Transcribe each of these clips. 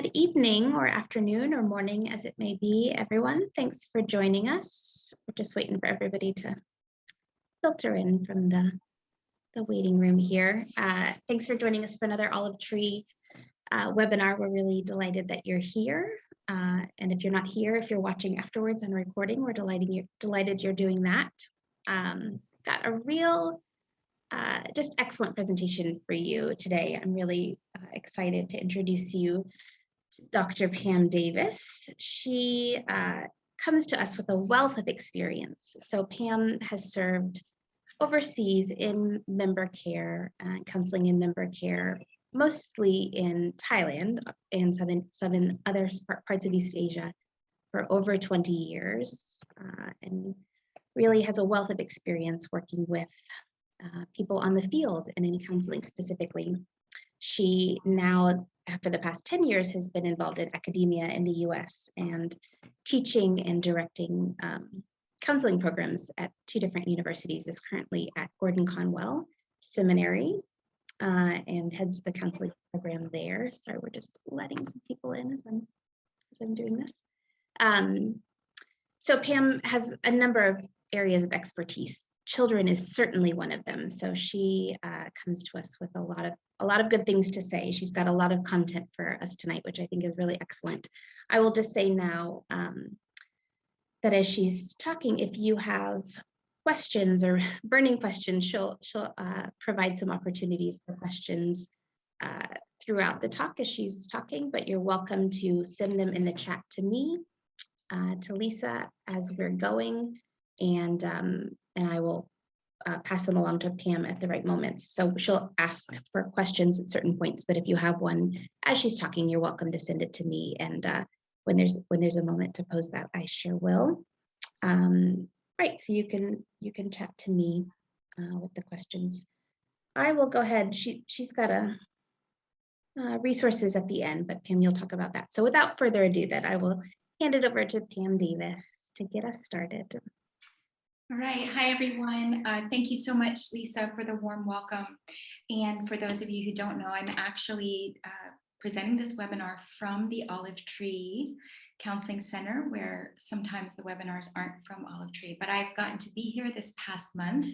Good evening or afternoon or morning as it may be, everyone. Thanks for joining us. We're just waiting for everybody to filter in from the waiting room here. Thanks for joining us for another Olive Tree webinar. We're really delighted that you're here. And if you're not here, if you're watching afterwards on recording, we're delighted you're doing that. Got a real just excellent presentation for you today. I'm really excited to introduce you to Dr. Pam Davis. She comes to us with a wealth of experience. So Pam has served overseas in member care, counseling in member care, mostly in Thailand and some other parts of East Asia for over 20 years, and really has a wealth of experience working with people on the field and in counseling specifically. She now, for the past 10 years, has been involved in academia in the US and teaching and directing counseling programs at 2 different universities, is currently at Gordon-Conwell Seminary and heads the counseling program there. Sorry, we're just letting some people in as I'm doing this. So Pam has a number of areas of expertise. Children is certainly one of them. So she comes to us with a lot of good things to say. She's got a lot of content for us tonight, which I think is really excellent. I will just say now that as she's talking, if you have questions or burning questions, she'll provide some opportunities for questions throughout the talk as she's talking, but you're welcome to send them in the chat to me, to Lisa as we're going, and I will pass them along to Pam at the right moments. So she'll ask for questions at certain points, but if you have one as she's talking, you're welcome to send it to me. And when there's a moment to pose that, I sure will. Right, so you can chat to me with the questions. I will go ahead. She's got resources at the end, but Pam, you'll talk about that. So without further ado, that I will hand it over to Pam Davis to get us started. All right. Hi, everyone. Thank you so much, Lisa, for the warm welcome. And for those of you who don't know, I'm actually presenting this webinar from the Olive Tree Counseling Center, where sometimes the webinars aren't from Olive Tree. But I've gotten to be here this past month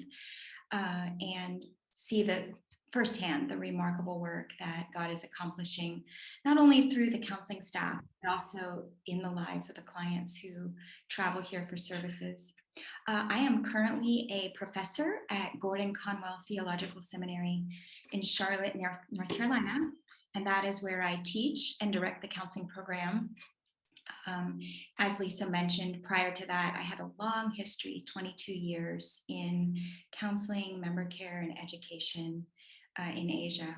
and see firsthand the remarkable work that God is accomplishing, not only through the counseling staff, but also in the lives of the clients who travel here for services. I am currently a professor at Gordon-Conwell Theological Seminary in Charlotte, North Carolina, and that is where I teach and direct the counseling program. As Lisa mentioned, prior to that, I had a long history, 22 years in counseling, member care, and education in Asia.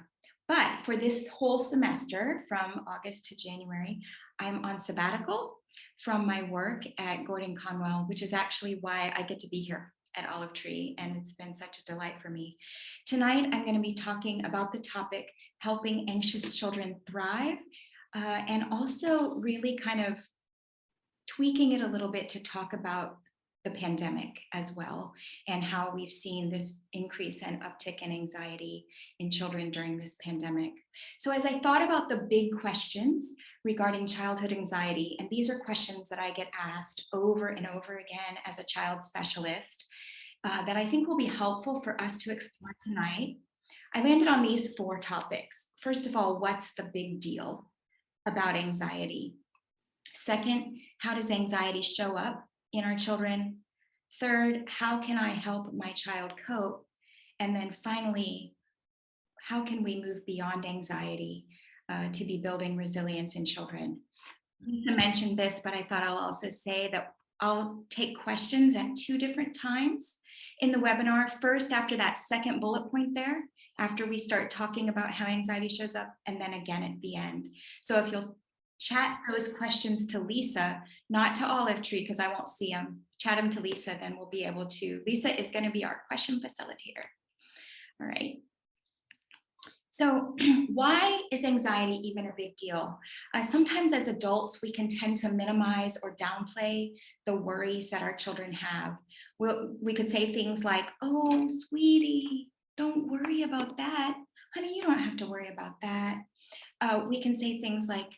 But for this whole semester, from August to January, I'm on sabbatical from my work at Gordon-Conwell, which is actually why I get to be here at Olive Tree, and it's been such a delight for me. Tonight, I'm going to be talking about the topic, helping anxious children thrive, and also really kind of tweaking it a little bit to talk about the pandemic as well, and how we've seen this increase and uptick in anxiety in children during this pandemic. So as I thought about the big questions regarding childhood anxiety, and these are questions that I get asked over and over again as a child specialist, that I think will be helpful for us to explore tonight, I landed on these 4 topics. First of all, what's the big deal about anxiety? Second, how does anxiety show up in our children? Third, how can I help my child cope? And then finally, how can we move beyond anxiety to be building resilience in children? Lisa mentioned this, but I thought I'll also say that I'll take questions at 2 different times in the webinar. First, after that second bullet point there, after we start talking about how anxiety shows up, and then again at the end. So if you'll chat those questions to Lisa, not to Olive Tree, because I won't see them. Chat them to Lisa, then we'll be able to. Lisa is going to be our question facilitator. All right. So why is anxiety even a big deal? Sometimes as adults, we can tend to minimize or downplay the worries that our children have. We could say things like, oh, sweetie, don't worry about that. Honey, you don't have to worry about that. We can say things like,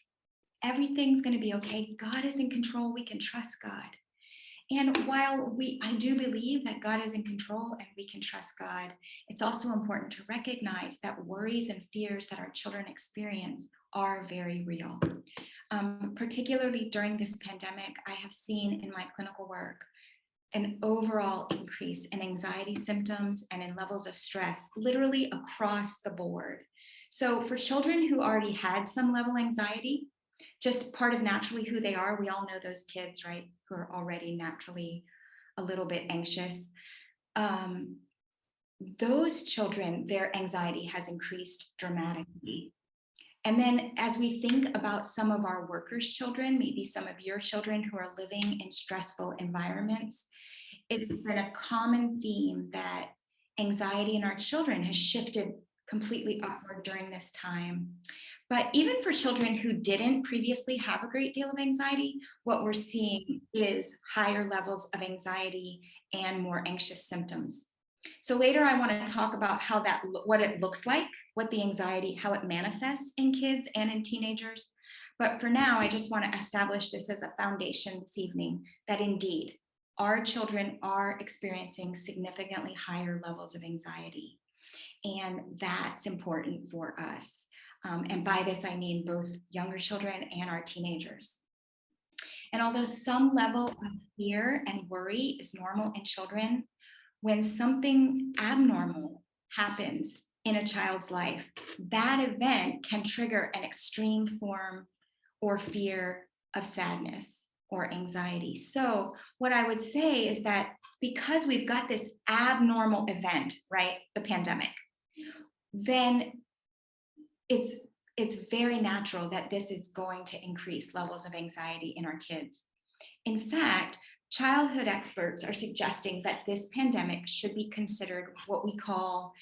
everything's going to be okay. God is in control. We can trust God. And while I do believe that God is in control and we can trust God, it's also important to recognize that worries and fears that our children experience are very real. Particularly during this pandemic, I have seen in my clinical work an overall increase in anxiety symptoms and in levels of stress, literally across the board. So for children who already had some level of anxiety, just part of naturally who they are, we all know those kids, right, who are already naturally a little bit anxious. Those children, their anxiety has increased dramatically. And then as we think about some of our workers' children, maybe some of your children who are living in stressful environments, it's been a common theme that anxiety in our children has shifted completely upward during this time. But even for children who didn't previously have a great deal of anxiety, what we're seeing is higher levels of anxiety and more anxious symptoms. So later I want to talk about what it looks like, what the anxiety, how it manifests in kids and in teenagers. But for now, I just want to establish this as a foundation this evening, that indeed, our children are experiencing significantly higher levels of anxiety. And that's important for us. And by this, I mean both younger children and our teenagers. And although some level of fear and worry is normal in children, when something abnormal happens in a child's life, that event can trigger an extreme form or fear of sadness or anxiety. So what I would say is that because we've got this abnormal event, right, the pandemic, then it's very natural that this is going to increase levels of anxiety in our kids. In fact, childhood experts are suggesting that this pandemic should be considered what we call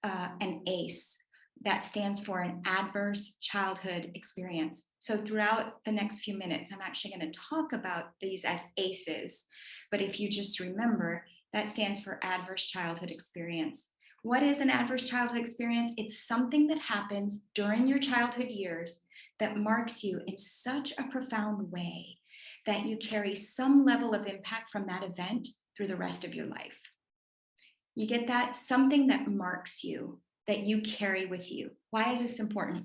an ACE. That stands for an adverse childhood experience. So throughout the next few minutes, I'm actually going to talk about these as ACEs. But if you just remember, that stands for adverse childhood experience. What is an adverse childhood experience? It's something that happens during your childhood years that marks you in such a profound way that you carry some level of impact from that event through the rest of your life. You get that? Something that marks you, that you carry with you. Why is this important?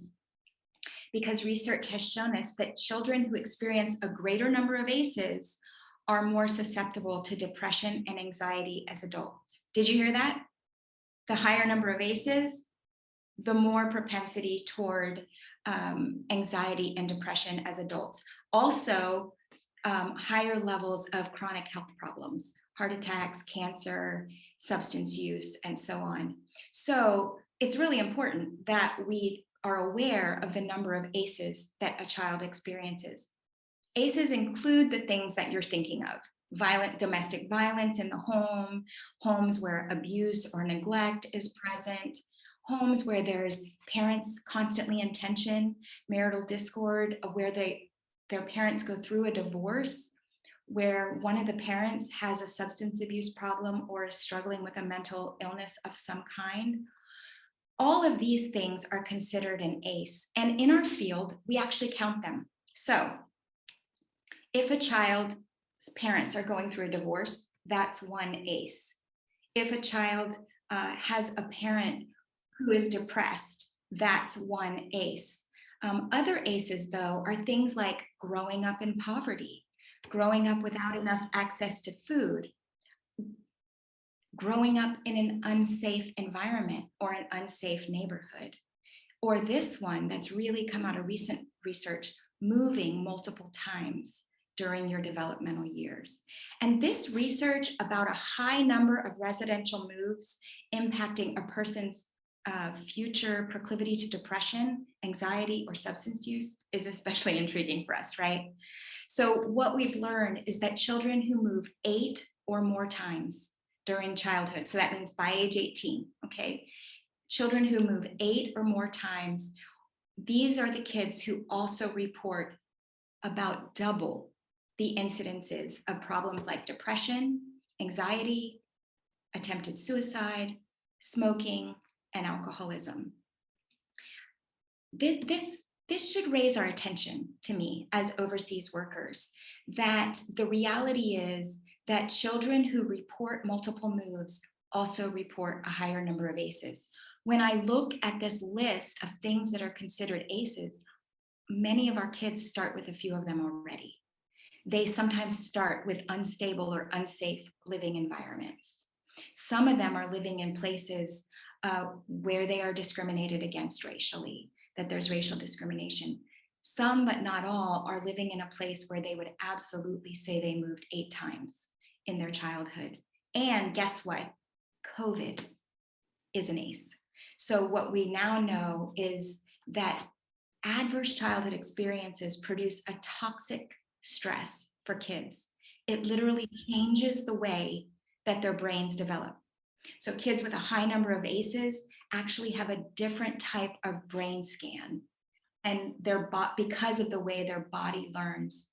Because research has shown us that children who experience a greater number of ACEs are more susceptible to depression and anxiety as adults. Did you hear that? The higher number of ACEs, the more propensity toward anxiety and depression as adults. Also, higher levels of chronic health problems, heart attacks, cancer, substance use, and so on. So it's really important that we are aware of the number of ACEs that a child experiences. ACEs include the things that you're thinking of: domestic violence in the home, homes where abuse or neglect is present, homes where there's parents constantly in tension, marital discord, where their parents go through a divorce, where one of the parents has a substance abuse problem or is struggling with a mental illness of some kind. All of these things are considered an ACE. And in our field, we actually count them. So if a child's parents are going through a divorce, that's one ACE. If a child has a parent who is depressed, that's one ACE. Other ACEs, though, are things like growing up in poverty, growing up without enough access to food, growing up in an unsafe environment or an unsafe neighborhood. Or this one that's really come out of recent research, moving multiple times during your developmental years. And this research about a high number of residential moves impacting a person's future proclivity to depression, anxiety, or substance use is especially intriguing for us, right? So what we've learned is that children who move 8 or more times during childhood, so that means by age 18, okay? Children who move 8 or more times, these are the kids who also report about double the incidences of problems like depression, anxiety, attempted suicide, smoking, and alcoholism. This this should raise our attention to me as overseas workers, that the reality is that children who report multiple moves also report a higher number of ACEs. When I look at this list of things that are considered ACEs, many of our kids start with a few of them already. They sometimes start with unstable or unsafe living environments. Some of them are living in places where they are discriminated against racially, that there's racial discrimination. Some, but not all, are living in a place where they would absolutely say they moved 8 times in their childhood. And guess what? COVID is an ACE. So what we now know is that adverse childhood experiences produce a toxic stress for kids. It literally changes the way that their brains develop. So kids with a high number of ACEs actually have a different type of brain scan, and because of the way their body learns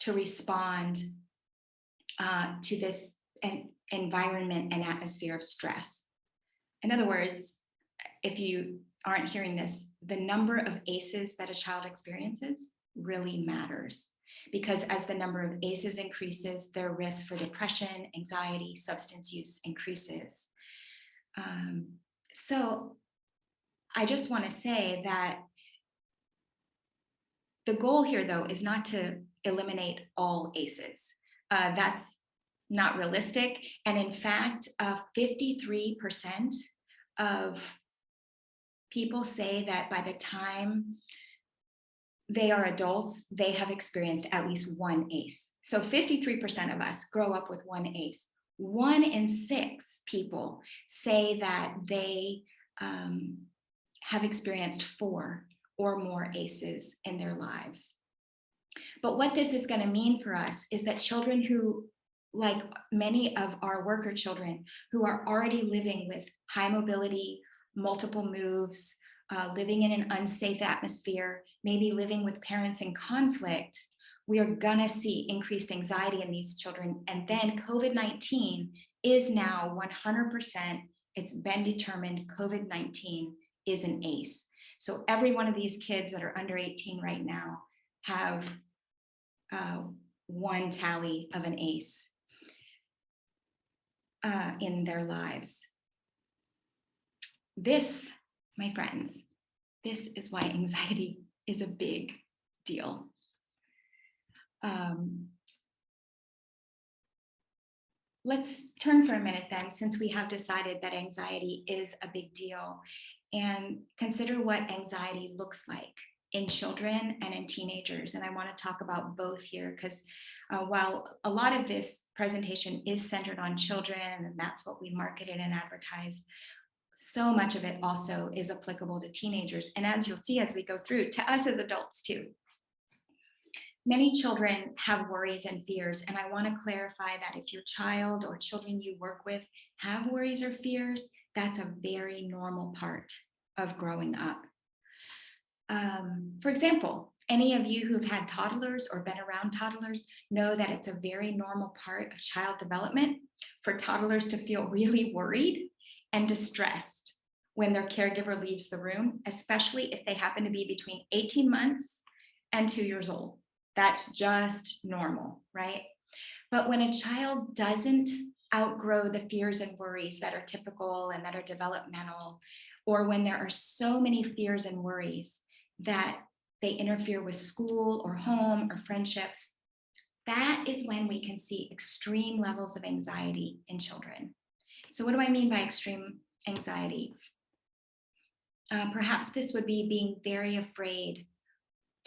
to respond to this environment and atmosphere of stress. In other words, if you aren't hearing this, the number of ACEs that a child experiences really matters, because as the number of ACEs increases, their risk for depression, anxiety, substance use increases. So I just want to say that the goal here, though, is not to eliminate all ACEs. That's not realistic. And in fact, 53% of people say that by the time they are adults, they have experienced at least one ACE. So 53% of us grow up with one ACE. 1 in 6 people say that they have experienced 4 or more ACEs in their lives. But what this is going to mean for us is that children who, like many of our worker children, who are already living with high mobility, multiple moves, living in an unsafe atmosphere, maybe living with parents in conflict, we are going to see increased anxiety in these children. And then COVID-19 is now 100%, it's been determined COVID-19 is an ACE. So every one of these kids that are under 18 right now have one tally of an ACE in their lives. This, my friends, this is why anxiety is a big deal. Let's turn for a minute then, since we have decided that anxiety is a big deal, and consider what anxiety looks like in children and in teenagers. And I want to talk about both here, because while a lot of this presentation is centered on children, and that's what we marketed and advertised, so much of it also is applicable to teenagers. And as you'll see as we go through, to us as adults too. Many children have worries and fears, and I want to clarify that if your child or children you work with have worries or fears, that's a very normal part of growing up. For example, any of you who've had toddlers or been around toddlers know that it's a very normal part of child development for toddlers to feel really worried and distressed when their caregiver leaves the room, especially if they happen to be between 18 months and 2 years old. That's just normal, right? But when a child doesn't outgrow the fears and worries that are typical and that are developmental, or when there are so many fears and worries that they interfere with school or home or friendships, that is when we can see extreme levels of anxiety in children. So what do I mean by extreme anxiety? Perhaps this would be being very afraid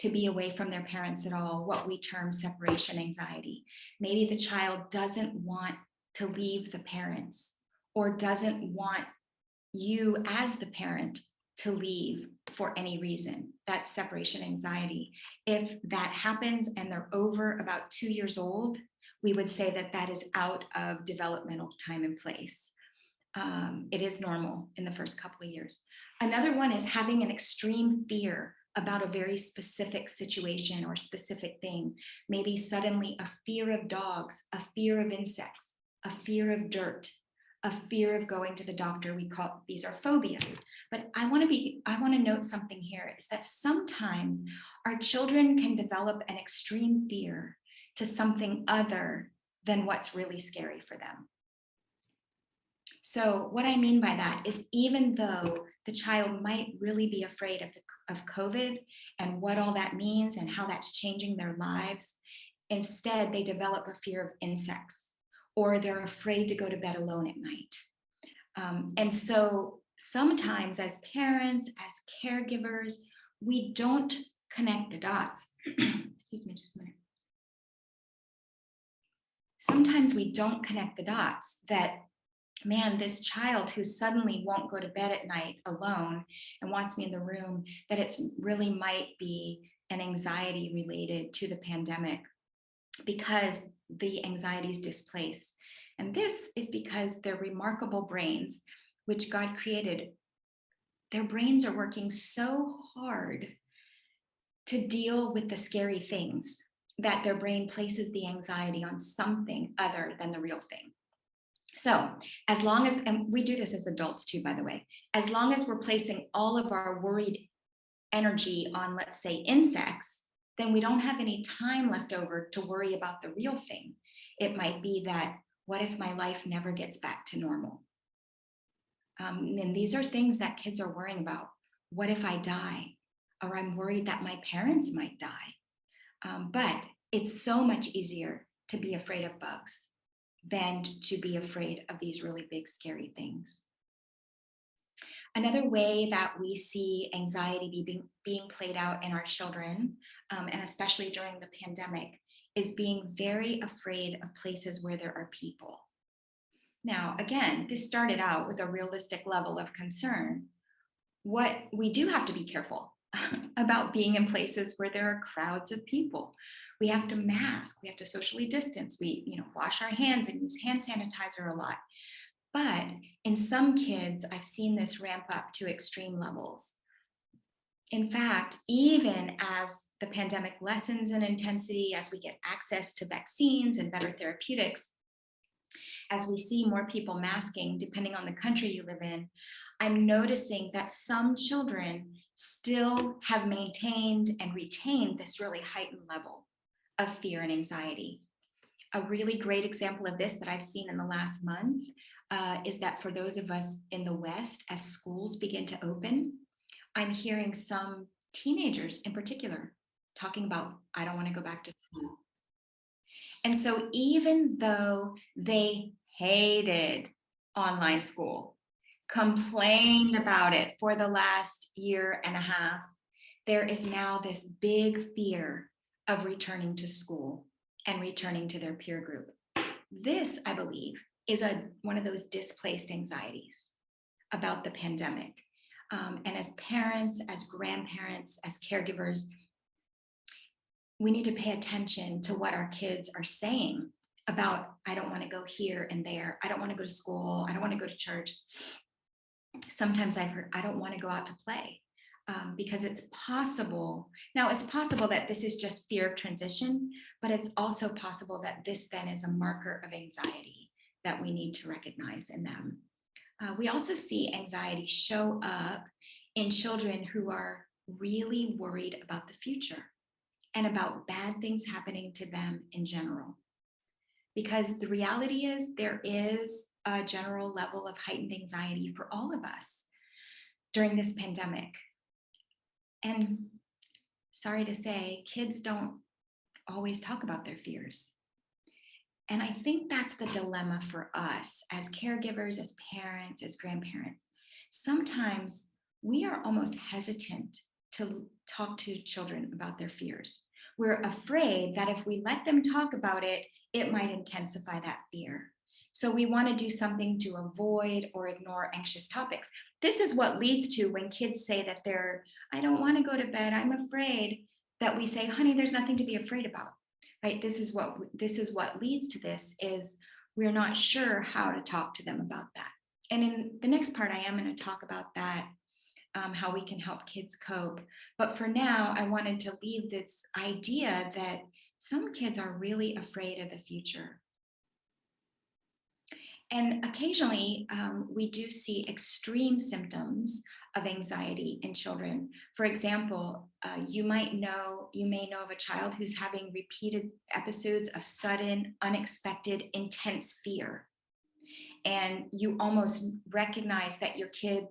to be away from their parents at all, what we term separation anxiety. Maybe the child doesn't want to leave the parents, or doesn't want you as the parent to leave for any reason. That's separation anxiety. If that happens and they're over about 2 years old, we would say that that is out of developmental time and place. It is normal in the first couple of years. Another one is having an extreme fear about a very specific situation or specific thing. Maybe suddenly a fear of dogs, a fear of insects, a fear of dirt, a fear of going to the doctor. We call these are phobias. But I want to note something here is that sometimes our children can develop an extreme fear to something other than what's really scary for them. So what I mean by that is even though the child might really be afraid of COVID and what all that means and how that's changing their lives, instead they develop a fear of insects, or they're afraid to go to bed alone at night. And so sometimes as parents, as caregivers, we don't connect the dots. Excuse me just a minute. Sometimes we don't connect the dots that, man, this child who suddenly won't go to bed at night alone and wants me in the room, that it's really might be an anxiety related to the pandemic because the anxiety is displaced. And this is because their remarkable brains, which God created, their brains are working so hard to deal with the scary things that their brain places the anxiety on something other than the real thing. So as long as, and we do this as adults too, by the way, as long as we're placing all of our worried energy on, let's say, insects, then we don't have any time left over to worry about the real thing. It might be that, what if my life never gets back to normal? And these are things that kids are worrying about. What if I die? Or I'm worried that my parents might die. But it's so much easier to be afraid of bugs than to be afraid of these really big, scary things. Another way that we see anxiety being played out in our children, and especially during the pandemic, is being very afraid of places where there are people. Now, again, this started out with a realistic level of concern. What we do have to be careful about being in places where there are crowds of people. We have to mask, we have to socially distance, we wash our hands and use hand sanitizer a lot. But in some kids, I've seen this ramp up to extreme levels. In fact, even as the pandemic lessens in intensity, as we get access to vaccines and better therapeutics, as we see more people masking, depending on the country you live in, I'm noticing that some children still have maintained and retained this really heightened level of fear and anxiety. A really great example of this that I've seen in the last month is that for those of us in the West, as schools begin to open, I'm hearing some teenagers in particular talking about, I don't want to go back to school. And so even though they hated online school, complained about it for the last year and a half, there is now this big fear of returning to school and returning to their peer group. This, I believe, is one of those displaced anxieties about the pandemic. And as parents, as grandparents, as caregivers, we need to pay attention to what our kids are saying about, I don't want to go here and there. I don't want to go to school. I don't want to go to church. Sometimes I've heard, I don't want to go out to play because it's possible. Now, it's possible that this is just fear of transition, but it's also possible that this then is a marker of anxiety that we need to recognize in them. We also see anxiety show up in children who are really worried about the future and about bad things happening to them in general. Because the reality is there is a general level of heightened anxiety for all of us during this pandemic. And sorry to say, kids don't always talk about their fears. And I think that's the dilemma for us as caregivers, as parents, as grandparents. Sometimes we are almost hesitant to talk to children about their fears. We're afraid that if we let them talk about it, it might intensify that fear. So we want to do something to avoid or ignore anxious topics. This is what leads to when kids say that I don't want to go to bed, I'm afraid, that we say, honey, there's nothing to be afraid about. Right? This is what leads to this is we're not sure how to talk to them about that. And in the next part, I am going to talk about that, how we can help kids cope. But for now, I wanted to leave this idea that some kids are really afraid of the future. And occasionally we do see extreme symptoms of anxiety in children. For example, you may know of a child who's having repeated episodes of sudden, unexpected, intense fear. And you almost recognize that your kid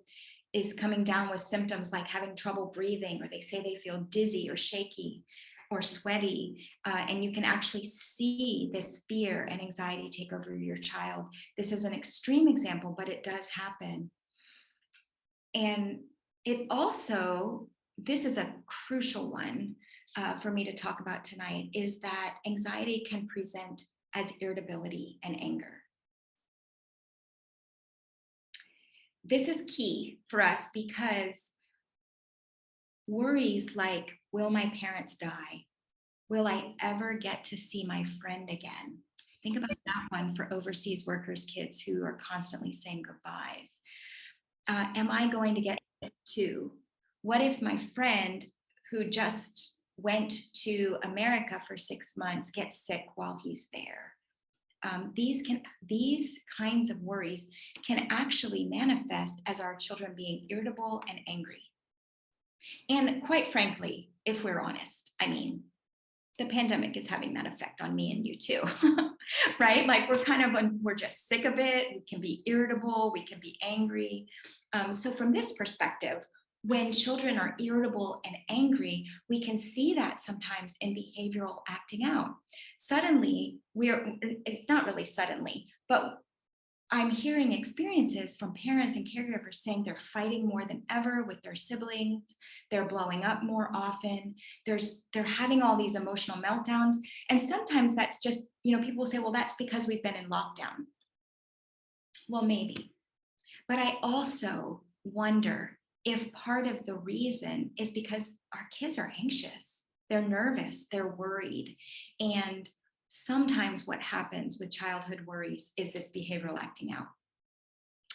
is coming down with symptoms like having trouble breathing, or they say they feel dizzy or shaky or sweaty, and you can actually see this fear and anxiety take over your child. This is an extreme example, but it does happen. And it also, this is a crucial one for me to talk about tonight, is that anxiety can present as irritability and anger. This is key for us because worries like, will my parents die? Will I ever get to see my friend again? Think about that one for overseas workers' kids who are constantly saying goodbyes. Am I going to get sick too? What if my friend who just went to America for 6 months gets sick while he's there? These kinds of worries can actually manifest as our children being irritable and angry. And quite frankly, if we're honest, I mean, the pandemic is having that effect on me and you too, right? Like we're just sick of it. We can be irritable, we can be angry. So from this perspective, when children are irritable and angry, we can see that sometimes in behavioral acting out. Suddenly, it's not really suddenly, but I'm hearing experiences from parents and caregivers saying they're fighting more than ever with their siblings. They're blowing up more often. They're having all these emotional meltdowns. And sometimes that's just, people say, well, that's because we've been in lockdown. Well, maybe. But I also wonder if part of the reason is because our kids are anxious. They're nervous, they're worried. And sometimes what happens with childhood worries is this behavioral acting out.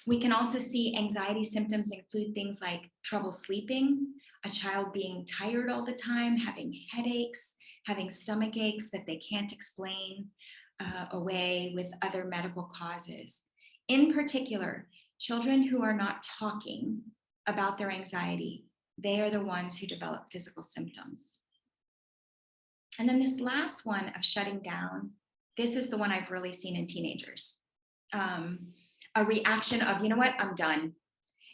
We can also see anxiety symptoms include things like trouble sleeping, a child being tired all the time, having headaches, having stomach aches that they can't explain away with other medical causes. In particular, children who are not talking about their anxiety, they are the ones who develop physical symptoms. And then this last one of shutting down, this is the one I've really seen in teenagers. A reaction of, you know what, I'm done.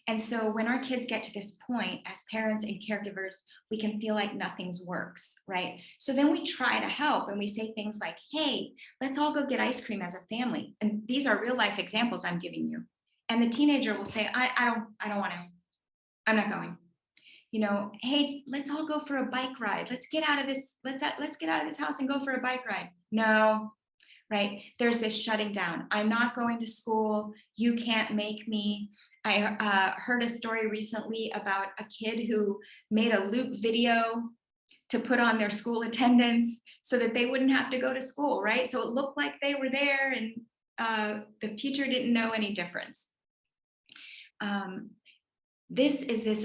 And so when our kids get to this point, as parents and caregivers, we can feel like nothing's works, right? So then we try to help and we say things like, hey, let's all go get ice cream as a family. And these are real life examples I'm giving you. And the teenager will say, I don't want to, I'm not going. Hey, let's all go for a bike ride. Let's get out of this. Let's get out of this house and go for a bike ride. No, right? There's this shutting down. I'm not going to school. You can't make me. I heard a story recently about a kid who made a loop video to put on their school attendance so that they wouldn't have to go to school, right? So it looked like they were there and the teacher didn't know any difference.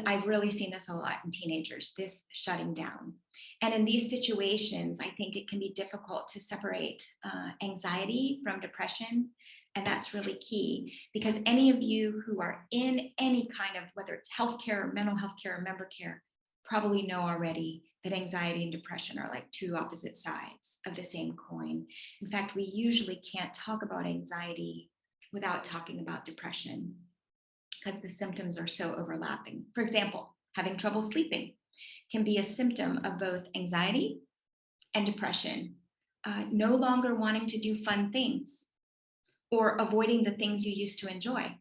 I've really seen this a lot in teenagers, this shutting down. And in these situations, I think it can be difficult to separate anxiety from depression. And that's really key because any of you who are in any kind of, whether it's healthcare or mental health care or member care, probably know already that anxiety and depression are like two opposite sides of the same coin. In fact, we usually can't talk about anxiety without talking about depression, because the symptoms are so overlapping. For example, having trouble sleeping can be a symptom of both anxiety and depression. No longer wanting to do fun things or avoiding the things you used to enjoy.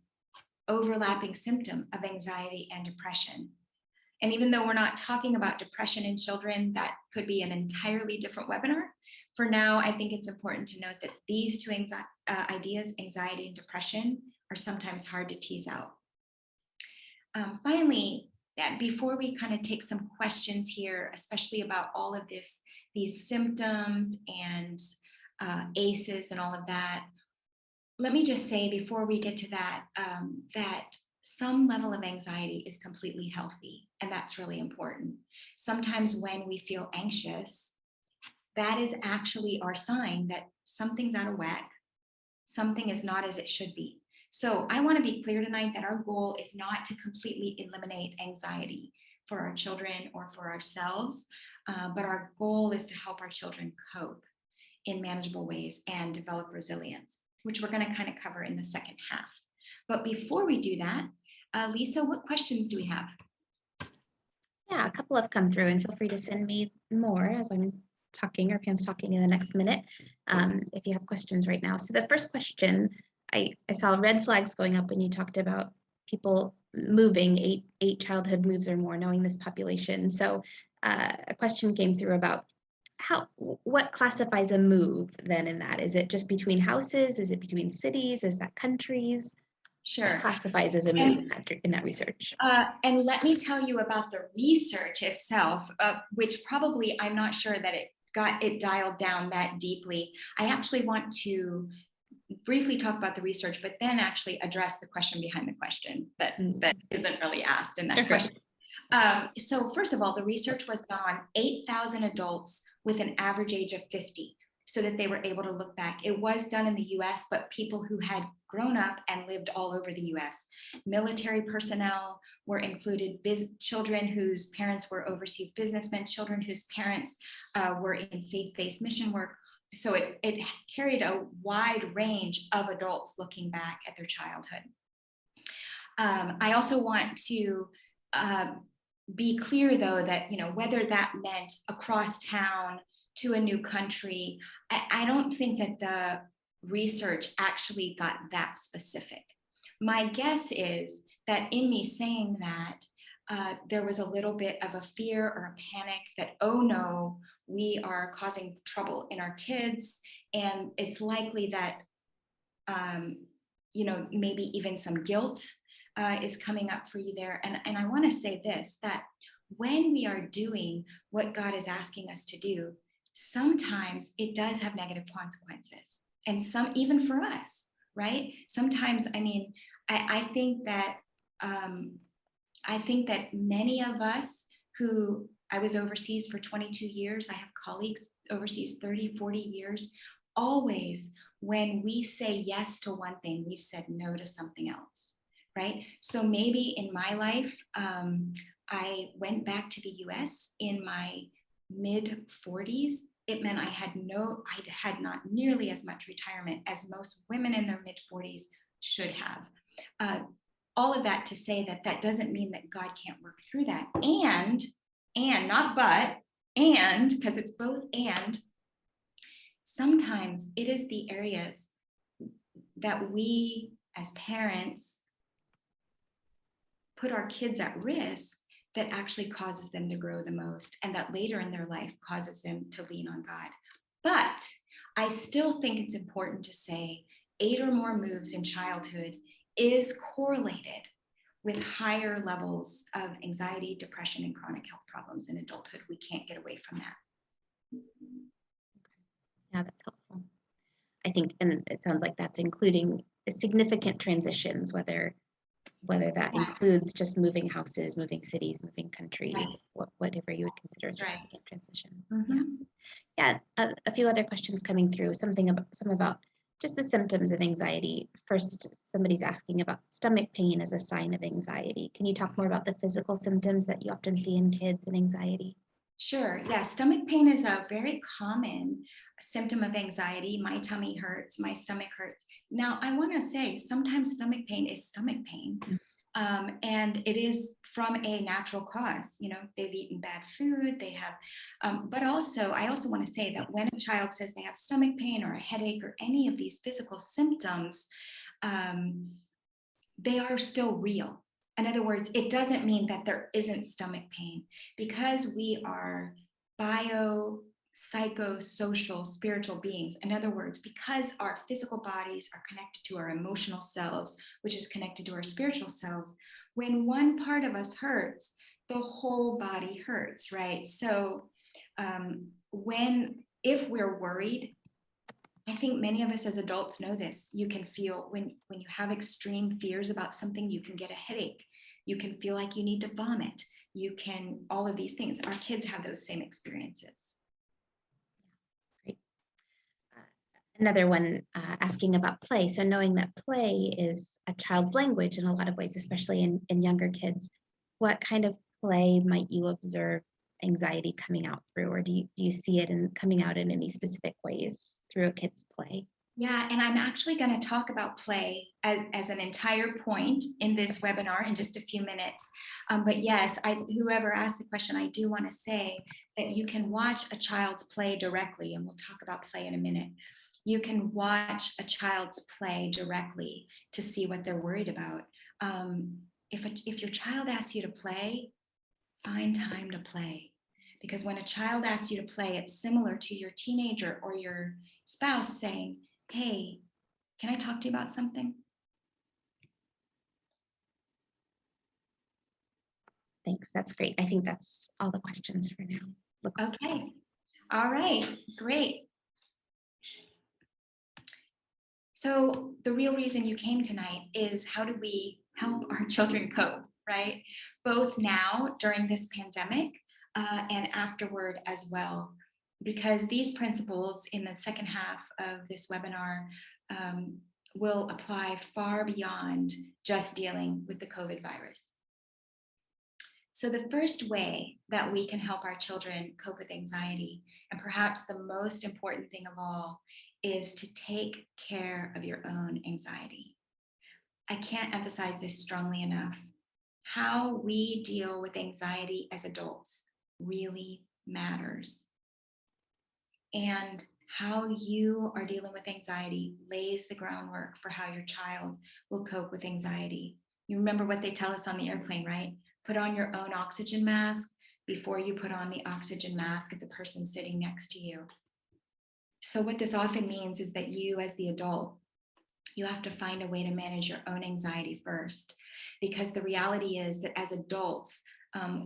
Overlapping symptom of anxiety and depression. And even though we're not talking about depression in children, that could be an entirely different webinar. For now, I think it's important to note that these two ideas, anxiety and depression, are sometimes hard to tease out. Finally, before we kind of take some questions here, especially about all of these symptoms and ACEs and all of that, let me just say before we get to that, that some level of anxiety is completely healthy, and that's really important. Sometimes when we feel anxious, that is actually our sign that something's out of whack, something is not as it should be. So I want to be clear tonight that our goal is not to completely eliminate anxiety for our children or for ourselves, but our goal is to help our children cope in manageable ways and develop resilience, which we're going to kind of cover in the second half. But before we do that, Lisa, what questions do we have? Yeah, a couple have come through, and feel free to send me more as I'm talking, or Pam's talking in the next minute, if you have questions right now. So the first question, I saw red flags going up when you talked about people moving, eight childhood moves or more, knowing this population. So a question came through about what classifies a move then in that? Is it just between houses? Is it between cities? Is that countries? Sure. What classifies as a move in that research? And let me tell you about the research itself, which probably I'm not sure that it got it dialed down that deeply. I actually want to briefly talk about the research, but then actually address the question behind the question that isn't really asked in that question. So first of all, the research was done on 8,000 adults with an average age of 50, so that they were able to look back. It was done in the US, but people who had grown up and lived all over the US. Military personnel were included, children whose parents were overseas businessmen, children whose parents were in faith-based mission work. So it carried a wide range of adults looking back at their childhood. I also want to be clear, though, that whether that meant across town to a new country, I don't think that the research actually got that specific. My guess is that in me saying that, there was a little bit of a fear or a panic that, oh no, we are causing trouble in our kids, and it's likely that maybe even some guilt is coming up for you there. And I want to say this, that when we are doing what God is asking us to do, sometimes it does have negative consequences, and some even for us, right? Sometimes, I think that many of us who, I was overseas for 22 years, I have colleagues overseas 30, 40 years, always when we say yes to one thing, we've said no to something else, right? So maybe in my life, I went back to the US in my mid 40s. It meant I had not nearly as much retirement as most women in their mid 40s should have. All of that to say that doesn't mean that God can't work through that. And not but, and, because it's both and, sometimes it is the areas that we as parents put our kids at risk that actually causes them to grow the most, and that later in their life causes them to lean on God. But I still think it's important to say 8 or more moves in childhood is correlated with higher levels of anxiety, depression, and chronic health problems in adulthood. We can't get away from that. Yeah, that's helpful. I think, and it sounds like that's including significant transitions, whether that includes just moving houses, moving cities, moving countries, whatever you would consider a significant transition. Yeah, a few other questions coming through, some about just the symptoms of anxiety. First, somebody's asking about stomach pain as a sign of anxiety. Can you talk more about the physical symptoms that you often see in kids and anxiety? Sure. Yeah, stomach pain is a very common symptom of anxiety. My tummy hurts, my stomach hurts. Now, I want to say sometimes stomach pain is stomach pain, and it is from a natural cause. They've eaten bad food, they have, but also, I also want to say that when a child says they have stomach pain or a headache or any of these physical symptoms, they are still real. In other words, it doesn't mean that there isn't stomach pain, because we are psychosocial, spiritual beings. In other words, because our physical bodies are connected to our emotional selves, which is connected to our spiritual selves, when one part of us hurts, the whole body hurts, right? So if we're worried, I think many of us as adults know this. You can feel when you have extreme fears about something, you can get a headache. You can feel like you need to vomit. You can, all of these things. Our kids have those same experiences. Great. Another one asking about play. So knowing that play is a child's language in a lot of ways, especially in younger kids, what kind of play might you observe anxiety coming out through, or do you see it in coming out in any specific ways through a kid's play? Yeah, and I'm actually going to talk about play as an entire point in this webinar in just a few minutes. But yes, whoever asked the question, I do want to say that you can watch a child's play directly, and we'll talk about play in a minute. You can watch a child's play directly to see what they're worried about. If your child asks you to play, find time to play. Because when a child asks you to play, it's similar to your teenager or your spouse saying, hey, can I talk to you about something? Thanks, that's great. I think that's all the questions for now. Okay, all right, great. So the real reason you came tonight is how do we help our children cope, right? Both now during this pandemic and afterward as well. Because these principles in the second half of this webinar will apply far beyond just dealing with the COVID virus. So the first way that we can help our children cope with anxiety, and perhaps the most important thing of all, is to take care of your own anxiety. I can't emphasize this strongly enough. How we deal with anxiety as adults really matters. And how you are dealing with anxiety lays the groundwork for how your child will cope with anxiety. You remember what they tell us on the airplane, right? Put on your own oxygen mask before you put on the oxygen mask of the person sitting next to you. So what this often means is that you, as the adult, you have to find a way to manage your own anxiety first, because the reality is that as adults,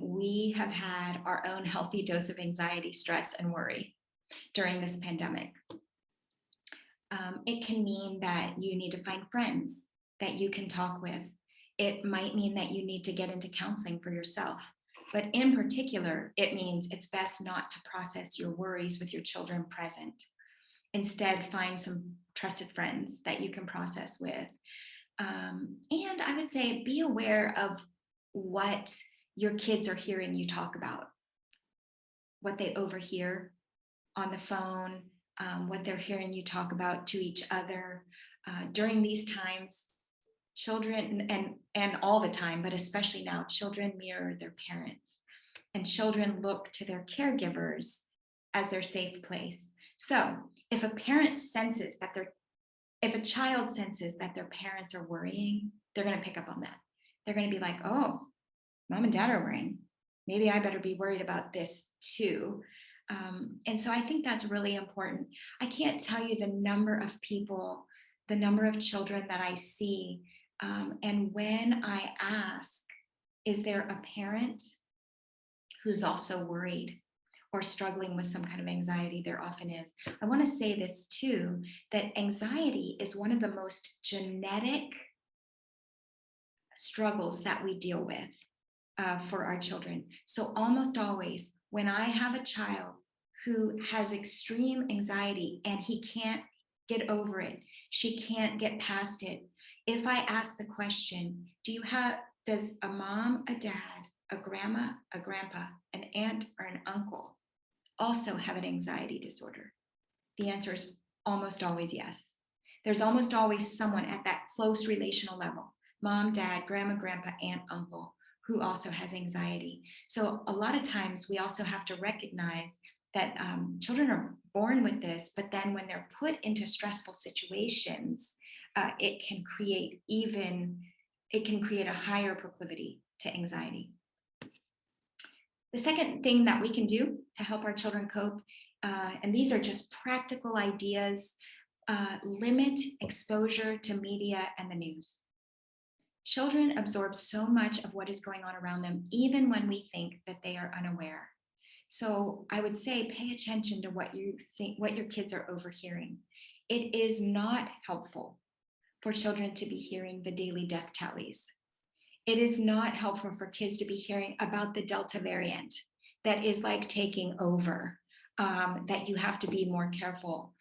we have had our own healthy dose of anxiety, stress, and worry during this pandemic. It can mean that you need to find friends that you can talk with. It might mean that you need to get into counseling for yourself. But in particular, it means it's best not to process your worries with your children present. Instead, find some trusted friends that you can process with. And I would say be aware of what your kids are hearing you talk about, what they overhear on the phone, what they're hearing you talk about to each other. During these times, children, and all the time, but especially now, children mirror their parents, and children look to their caregivers as their safe place. So if a parent senses that if a child senses that their parents are worrying, they're going to pick up on that. They're going to be like, oh, mom and dad are worrying. Maybe I better be worried about this too. And so I think that's really important. I can't tell you the number of people, the number of children that I see. And when I ask, is there a parent who's also worried or struggling with some kind of anxiety? There often is. I want to say this too, that anxiety is one of the most genetic struggles that we deal with for our children. So almost always, when I have a child who has extreme anxiety and he can't get over it, she can't get past it, if I ask the question, does a mom, a dad, a grandma, a grandpa, an aunt, or an uncle also have an anxiety disorder? The answer is almost always yes. There's almost always someone at that close relational level, mom, dad, grandma, grandpa, aunt, uncle, who also has anxiety. So a lot of times we also have to recognize that children are born with this, but then when they're put into stressful situations, it can create a higher proclivity to anxiety. The second thing that we can do to help our children cope, and these are just practical ideas, limit exposure to media and the news. Children absorb so much of what is going on around them, even when we think that they are unaware. So I would say pay attention to what your kids are overhearing. It is not helpful for children to be hearing the daily death tallies. It is not helpful for kids to be hearing about the Delta variant that is like taking over, that you have to be more careful.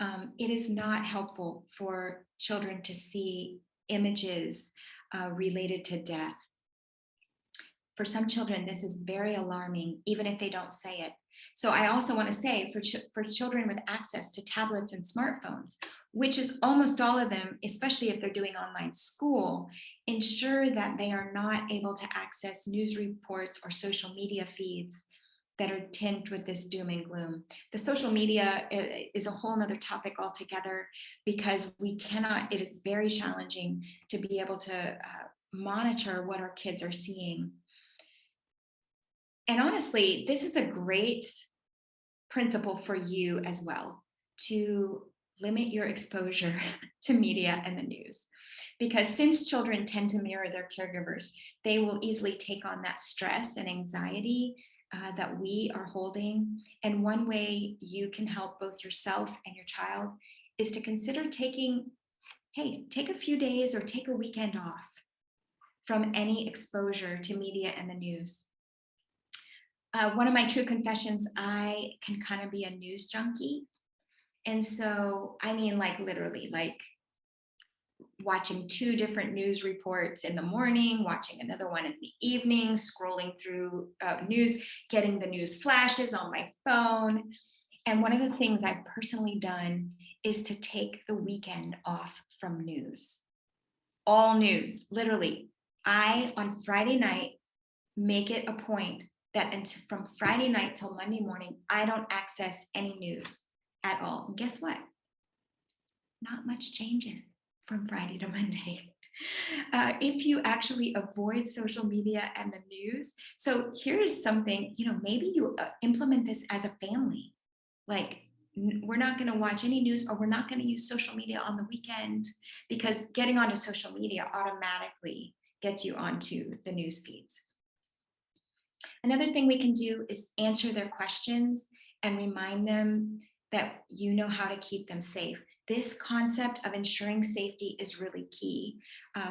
It is not helpful for children to see images related to death. For some children, this is very alarming, even if they don't say it. So I also want to say for children with access to tablets and smartphones, which is almost all of them, especially if they're doing online school, ensure that they are not able to access news reports or social media feeds that are tinged with this doom and gloom. The social media is a whole nother topic altogether, because it is very challenging to be able to monitor what our kids are seeing. And honestly, this is a great principle for you as well, to limit your exposure to media and the news. Because since children tend to mirror their caregivers, they will easily take on that stress and anxiety that we are holding. And one way you can help both yourself and your child is to consider take a few days or take a weekend off from any exposure to media and the news. One of my true confessions, I can kind of be a news junkie. And so, I mean, like literally, like watching 2 different news reports in the morning, watching another one in the evening, scrolling through news, getting the news flashes on my phone. And one of the things I've personally done is to take the weekend off from news. All news, literally. On Friday night, make it a point that from Friday night till Monday morning, I don't access any news at all. And guess what? Not much changes from Friday to Monday. If you actually avoid social media and the news. So here's something, maybe you implement this as a family. Like, we're not going to watch any news, or we're not going to use social media on the weekend, because getting onto social media automatically gets you onto the news feeds. Another thing we can do is answer their questions and remind them that you know how to keep them safe. This concept of ensuring safety is really key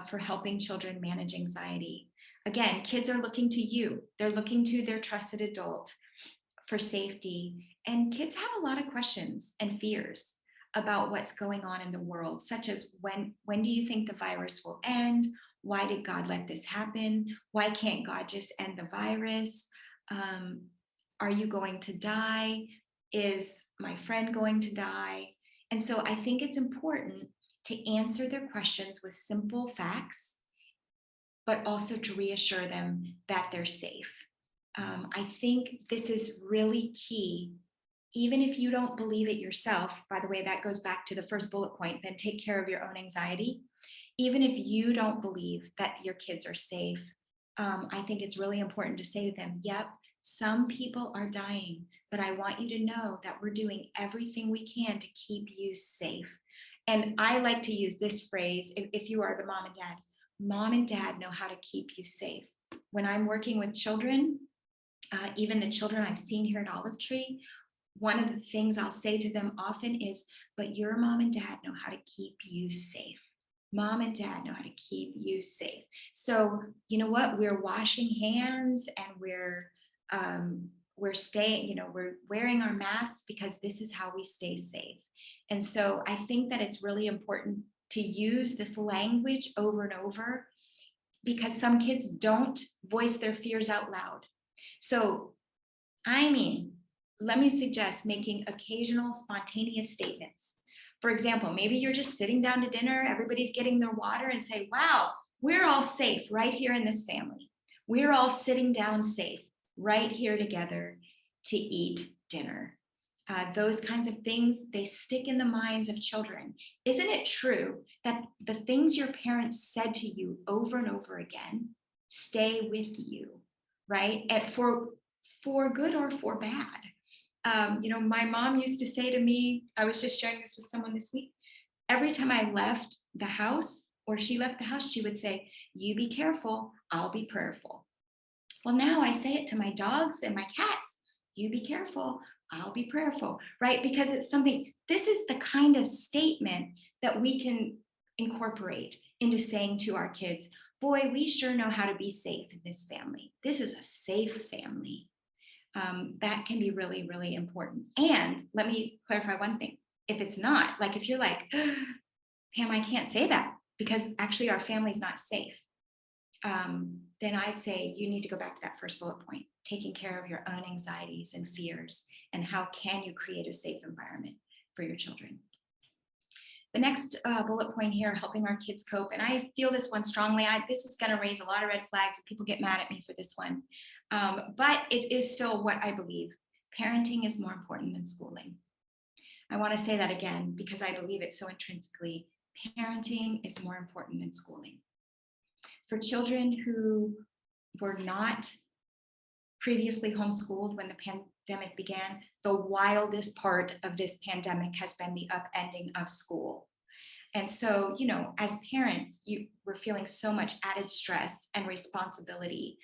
for helping children manage anxiety. Again, kids are looking to you. They're looking to their trusted adult for safety. And kids have a lot of questions and fears about what's going on in the world, such as when do you think the virus will end? Why did God let this happen? Why can't God just end the virus? Are you going to die? Is my friend going to die? And so I think it's important to answer their questions with simple facts, but also to reassure them that they're safe. I think this is really key. Even if you don't believe it yourself, by the way, that goes back to the first bullet point, then take care of your own anxiety. Even if you don't believe that your kids are safe, I think it's really important to say to them, yep, some people are dying, but I want you to know that we're doing everything we can to keep you safe. And I like to use this phrase, if you are the mom and dad know how to keep you safe. When I'm working with children, even the children I've seen here at Olive Tree, one of the things I'll say to them often is, but your mom and dad know how to keep you safe. Mom and dad know how to keep you safe. So you know what? We're washing hands, and we're staying, we're wearing our masks, because this is how we stay safe. And so I think that it's really important to use this language over and over, because some kids don't voice their fears out loud. So, let me suggest making occasional spontaneous statements. For example, maybe you're just sitting down to dinner, everybody's getting their water, and say, wow, we're all safe right here in this family. We're all sitting down safe right here together to eat dinner. Those kinds of things, they stick in the minds of children. Isn't it true that the things your parents said to you over and over again stay with you, right? And for good or for bad. My mom used to say to me, I was just sharing this with someone this week, every time I left the house, or she left the house, she would say, you be careful, I'll be prayerful. Well, now I say it to my dogs and my cats, you be careful, I'll be prayerful, right? Because it's something, this is the kind of statement that we can incorporate into saying to our kids, boy, we sure know how to be safe in this family. This is a safe family. That can be really, really important. And let me clarify one thing. If it's not, like if you're like, Pam, I can't say that because actually our family's not safe, then I'd say you need to go back to that first bullet point, taking care of your own anxieties and fears, and how can you create a safe environment for your children. The next bullet point here, helping our kids cope, and I feel this one strongly. This is going to raise a lot of red flags and people get mad at me for this one, but it is still what I believe. Parenting is more important than schooling. I want to say that again because I believe it so intrinsically. Parenting is more important than schooling. For children who were not previously homeschooled when the pandemic began, the wildest part of this pandemic has been the upending of school. And so, you know, as parents, we're feeling so much added stress and responsibility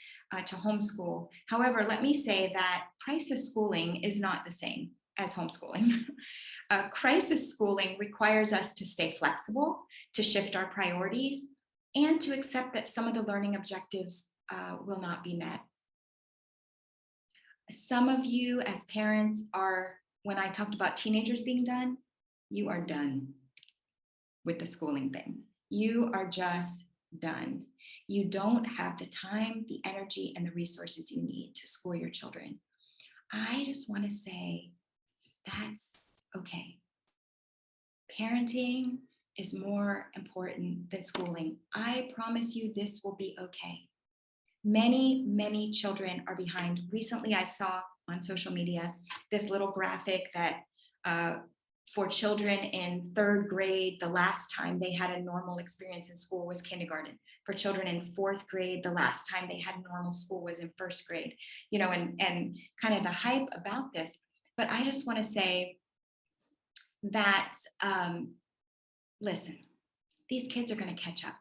to homeschool. However, let me say that crisis schooling is not the same as homeschooling. Crisis schooling requires us to stay flexible, to shift our priorities, and to accept that some of the learning objectives will not be met. Some of you as parents are, when I talked about teenagers being done, you are done with the schooling thing. You are just done. You don't have the time, the energy, and the resources you need to school your children. I just want to say that's okay. Parenting is more important than schooling. I promise you this will be okay. Many, many children are behind. Recently, I saw on social media this little graphic that for children in 3rd grade, the last time they had a normal experience in school was kindergarten. For children in 4th grade, the last time they had normal school was in 1st grade, you know, and kind of the hype about this. But I just want to say that, listen, these kids are going to catch up.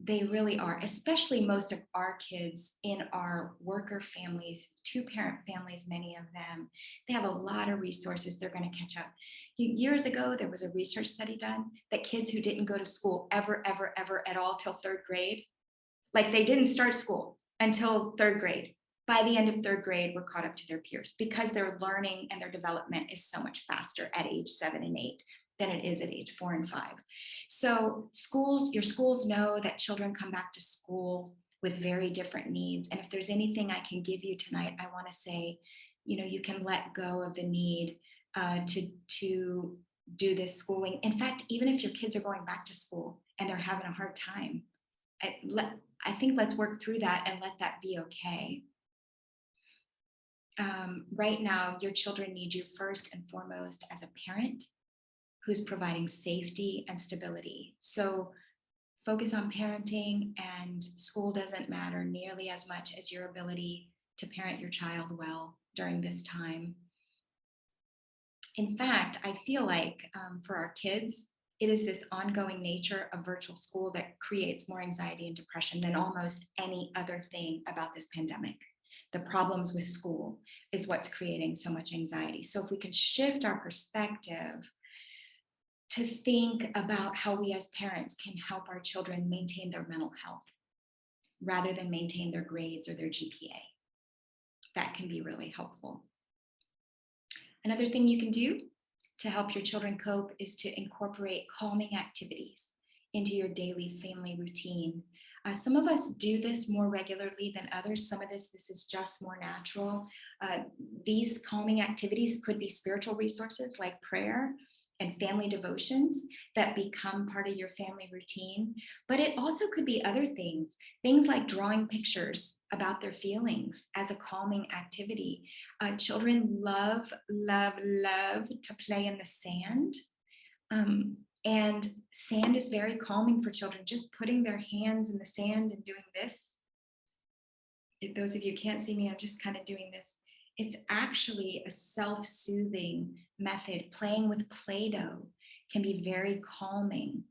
They really are, especially most of our kids in our worker families, 2-parent families, many of them, they have a lot of resources. They're going to catch up. Years ago, there was a research study done that kids who didn't go to school ever at all till 3rd grade, like they didn't start school until 3rd grade. By the end of 3rd grade, were caught up to their peers because their learning and their development is so much faster at age 7 and 8 than it is at age 4 and 5. So your schools know that children come back to school with very different needs. And if there's anything I can give you tonight, I want to say, you know, you can let go of the need to do this schooling. In fact, even if your kids are going back to school and they're having a hard time, I think let's work through that and let that be okay. Right now, your children need you first and foremost as a parent who's providing safety and stability. So focus on parenting, and school doesn't matter nearly as much as your ability to parent your child well during this time. In fact, I feel like for our kids, it is this ongoing nature of virtual school that creates more anxiety and depression than almost any other thing about this pandemic. The problems with school is what's creating so much anxiety. So if we can shift our perspective to think about how we as parents can help our children maintain their mental health rather than maintain their grades or their GPA, that can be really helpful. Another thing you can do to help your children cope is to incorporate calming activities into your daily family routine. Some of us do this more regularly than others. Some of this is just more natural. These calming activities could be spiritual resources like prayer and family devotions that become part of your family routine. But it also could be other things like drawing pictures about their feelings as a calming activity. Children love to play in the sand. And sand is very calming for children. Just putting their hands in the sand and doing this. If those of you can't see me, I'm just kind of doing this. It's actually a self-soothing method. Playing with Play-Doh can be very calming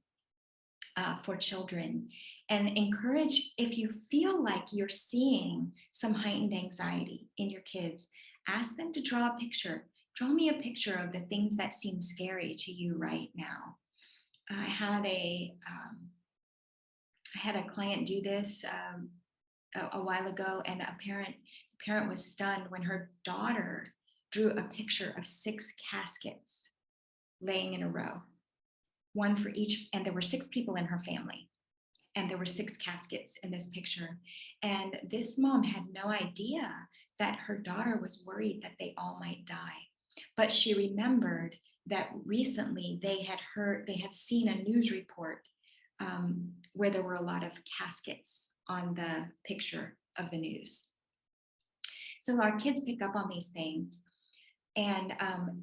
for children. And encourage, if you feel like you're seeing some heightened anxiety in your kids, ask them to draw a picture. Draw me a picture of the things that seem scary to you right now. I had a client do this a while ago, and a parent was stunned when her daughter drew a picture of 6 caskets laying in a row, one for each, and there were 6 people in her family. And there were 6 caskets in this picture. And this mom had no idea that her daughter was worried that they all might die. But she remembered that recently they had seen a news report where there were a lot of caskets on the picture of the news. So our kids pick up on these things. And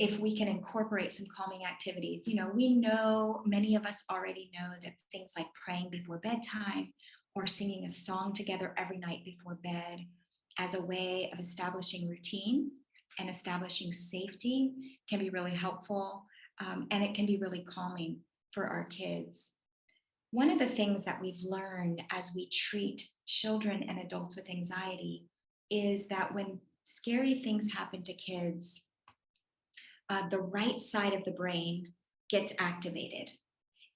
if we can incorporate some calming activities, we know, many of us already know that things like praying before bedtime or singing a song together every night before bed as a way of establishing routine and establishing safety can be really helpful, and it can be really calming for our kids. One of the things that we've learned as we treat children and adults with anxiety is that when scary things happen to kids, the right side of the brain gets activated,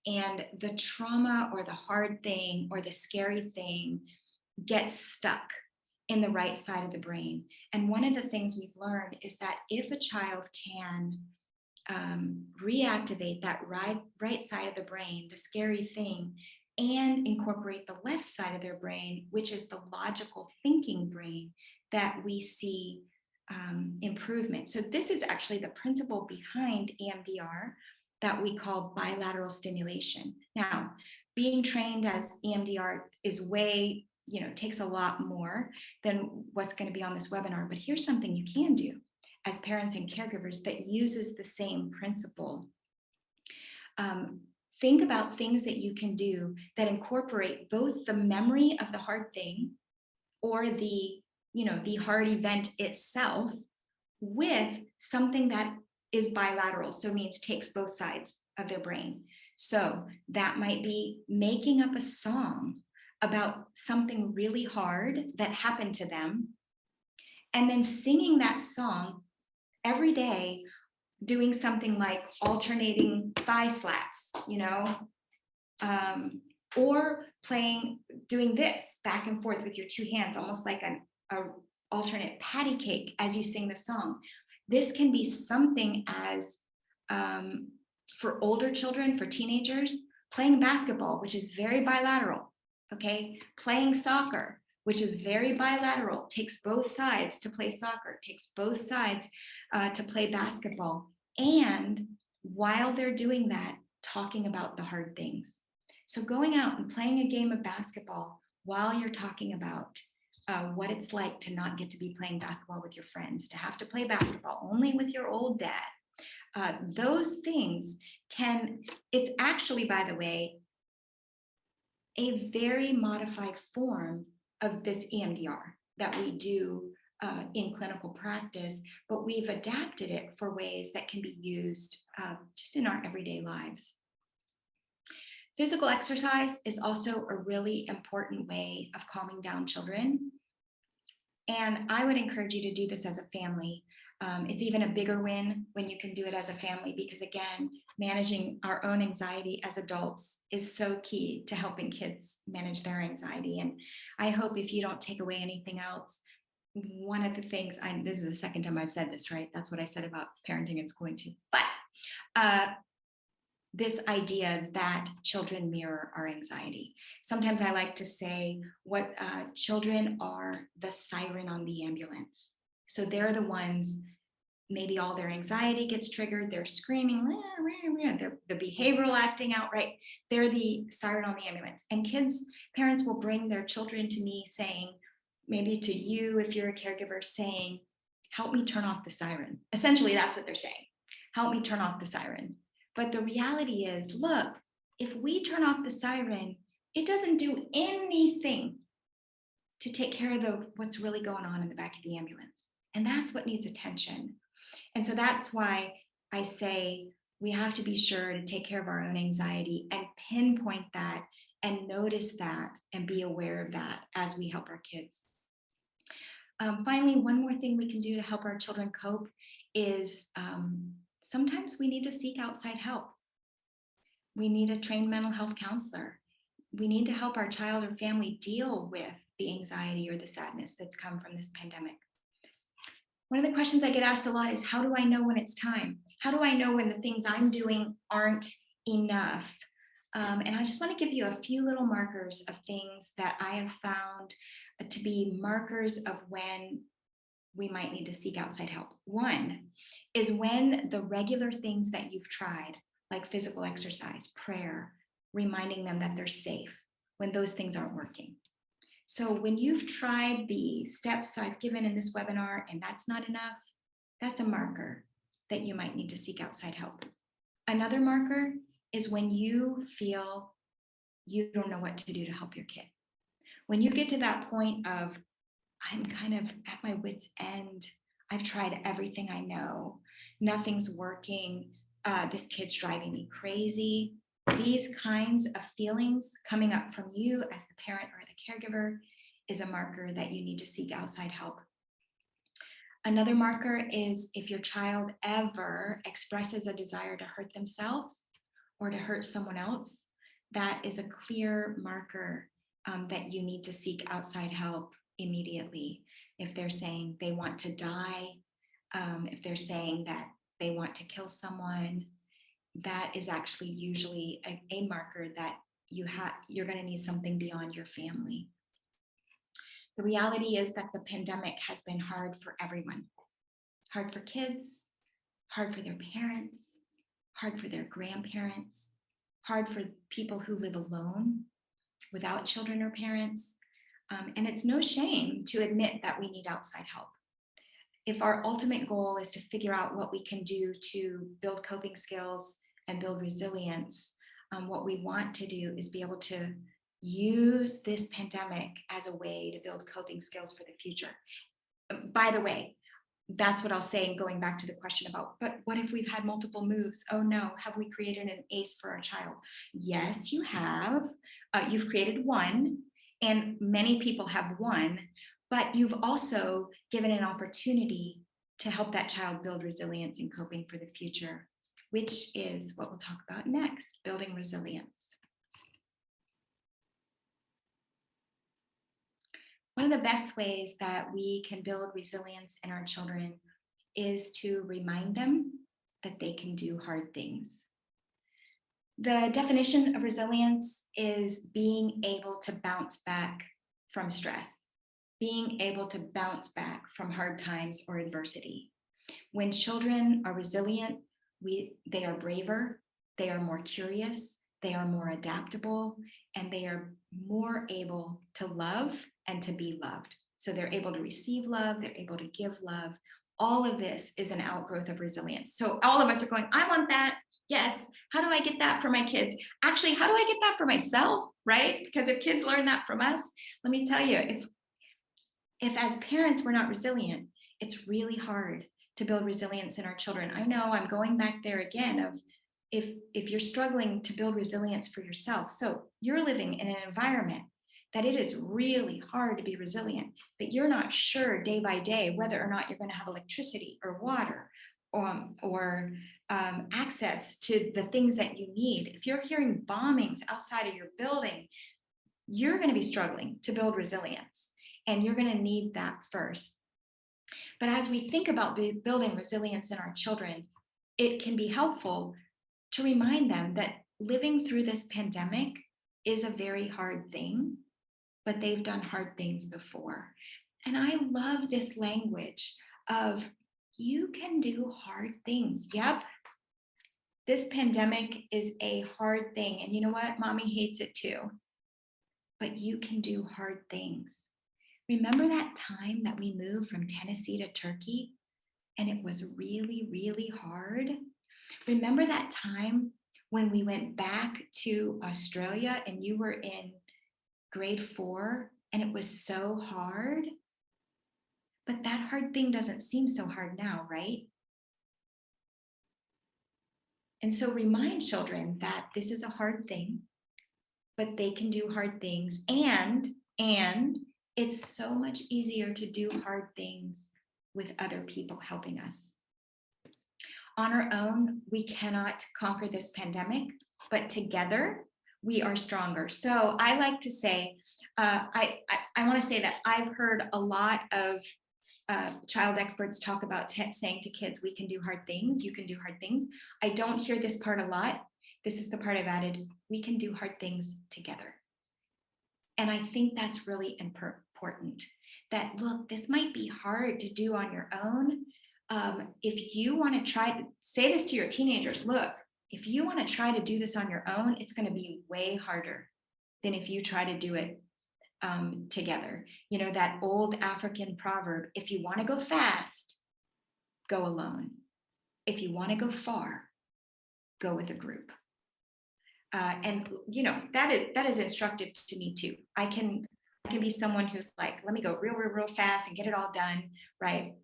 and the trauma or the hard thing or the scary thing gets stuck in the right side of the brain. And one of the things we've learned is that if a child can reactivate that right side of the brain, the scary thing, and incorporate the left side of their brain, which is the logical thinking brain, that we see improvement. So this is actually the principle behind EMDR that we call bilateral stimulation. Now, being trained as EMDR is way, takes a lot more than what's going to be on this webinar, but here's something you can do as parents and caregivers that uses the same principle. Think about things that you can do that incorporate both the memory of the hard thing or the hard event itself with something that is bilateral, so means takes both sides of their brain. So that might be making up a song about something really hard that happened to them, and then singing that song every day, doing something like alternating thigh slaps, or doing this back and forth with your 2 hands, almost like an alternate patty cake as you sing the song. This can be something as, for older children, for teenagers, playing basketball, which is very bilateral, okay? Playing soccer, which is very bilateral, takes both sides to play soccer, takes both sides to play basketball. And while they're doing that, talking about the hard things. So going out and playing a game of basketball while you're talking about what it's like to not get to be playing basketball with your friends, to have to play basketball only with your old dad. Those things it's actually, by the way, a very modified form of this EMDR that we do in clinical practice, but we've adapted it for ways that can be used just in our everyday lives. Physical exercise is also a really important way of calming down children. And I would encourage you to do this as a family. It's even a bigger win when you can do it as a family, because again, managing our own anxiety as adults is so key to helping kids manage their anxiety. And I hope if you don't take away anything else, one of the things, this is the second time I've said this, right? That's what I said about parenting and schooling too. But this idea that children mirror our anxiety. Sometimes I like to say what children are the siren on the ambulance. So they're the ones, maybe all their anxiety gets triggered, they're screaming, they're the behavioral acting out, right? They're the siren on the ambulance. And parents will bring their children to me saying, maybe to you if you're a caregiver, saying, help me turn off the siren. Essentially, that's what they're saying. Help me turn off the siren. But the reality is, look, if we turn off the siren, it doesn't do anything to take care of what's really going on in the back of the ambulance. And that's what needs attention. And so that's why I say we have to be sure to take care of our own anxiety and pinpoint that and notice that and be aware of that as we help our kids. Finally, one more thing we can do to help our children cope is sometimes we need to seek outside help. We need a trained mental health counselor. We need to help our child or family deal with the anxiety or the sadness that's come from this pandemic. One of the questions I get asked a lot is, how do I know when it's time? How do I know when the things I'm doing aren't enough? And I just want to give you a few little markers of things that I have found to be markers of when we might need to seek outside help. One is when the regular things that you've tried, like physical exercise, prayer, reminding them that they're safe, when those things aren't working. So when you've tried the steps I've given in this webinar and that's not enough, that's a marker that you might need to seek outside help. Another marker is when you feel you don't know what to do to help your kid. When you get to that point of, I'm kind of at my wit's end, I've tried everything I know, nothing's working, this kid's driving me crazy. These kinds of feelings coming up from you as the parent or the caregiver is a marker that you need to seek outside help. Another marker is if your child ever expresses a desire to hurt themselves or to hurt someone else, that is a clear marker that you need to seek outside help immediately. If they're saying they want to die, if they're saying that they want to kill someone, that is actually usually a marker that you're going to need something beyond your family. The reality is that the pandemic has been hard for everyone. Hard for kids, hard for their parents, hard for their grandparents, hard for people who live alone without children or parents. And it's no shame to admit that we need outside help. If our ultimate goal is to figure out what we can do to build coping skills and build resilience, what we want to do is be able to use this pandemic as a way to build coping skills for the future. By the way, that's what I'll say, going back to the question about, but what if we've had multiple moves? Oh no, have we created an ACE for our child? Yes, you have. You've created one, and many people have one, but you've also given an opportunity to help that child build resilience and coping for the future, which is what we'll talk about next, building resilience. One of the best ways that we can build resilience in our children is to remind them that they can do hard things. The definition of resilience is being able to bounce back from stress, being able to bounce back from hard times or adversity. When children are resilient, they are braver, they are more curious, they are more adaptable, and they are more able to love and to be loved. So they're able to receive love, they're able to give love. All of this is an outgrowth of resilience. So all of us are going, I want that. Yes. How do I get that for my kids? Actually, how do I get that for myself, right? Because if kids learn that from us, let me tell you, if as parents we're not resilient, it's really hard to build resilience in our children. I know I'm going back there again of if you're struggling to build resilience for yourself, so you're living in an environment that it is really hard to be resilient, that you're not sure day by day whether or not you're going to have electricity or water or access to the things that you need. If you're hearing bombings outside of your building, you're going to be struggling to build resilience, and you're going to need that first. But as we think about building resilience in our children, it can be helpful to remind them that living through this pandemic is a very hard thing, but they've done hard things before. And I love this language of you can do hard things. Yep, this pandemic is a hard thing. And you know what? Mommy hates it too. But you can do hard things. Remember that time that we moved from Tennessee to Turkey and it was really, really hard? Remember that time when we went back to Australia and you were in grade 4 and it was so hard? But that hard thing doesn't seem so hard now, right? And so remind children that this is a hard thing, but they can do hard things. And it's so much easier to do hard things with other people helping us. On our own, we cannot conquer this pandemic, but together we are stronger. So I like to say, I want to say that I've heard a lot of child experts talk about saying to kids, we can do hard things, you can do hard things. I don't hear this part a lot. This is the part I've added, we can do hard things together. And I think that's really important, that look, this might be hard to do on your own. If you want to try to say this to your teenagers, look, if you want to try to do this on your own, it's going to be way harder than if you try to do it together. You know, that old African proverb, if you want to go fast, go alone. If you want to go far, go with a group. And you know, that is instructive to me too. I can be someone who's like, let me go real fast and get it all done, right?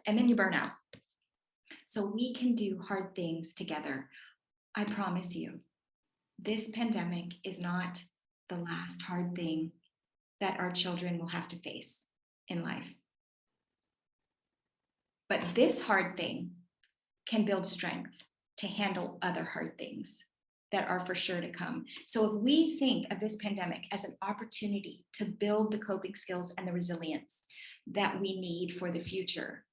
And then you burn out. So we can do hard things together. I promise you, this pandemic is not the last hard thing that our children will have to face in life. But this hard thing can build strength to handle other hard things that are for sure to come. So if we think of this pandemic as an opportunity to build the coping skills and the resilience that we need for the future,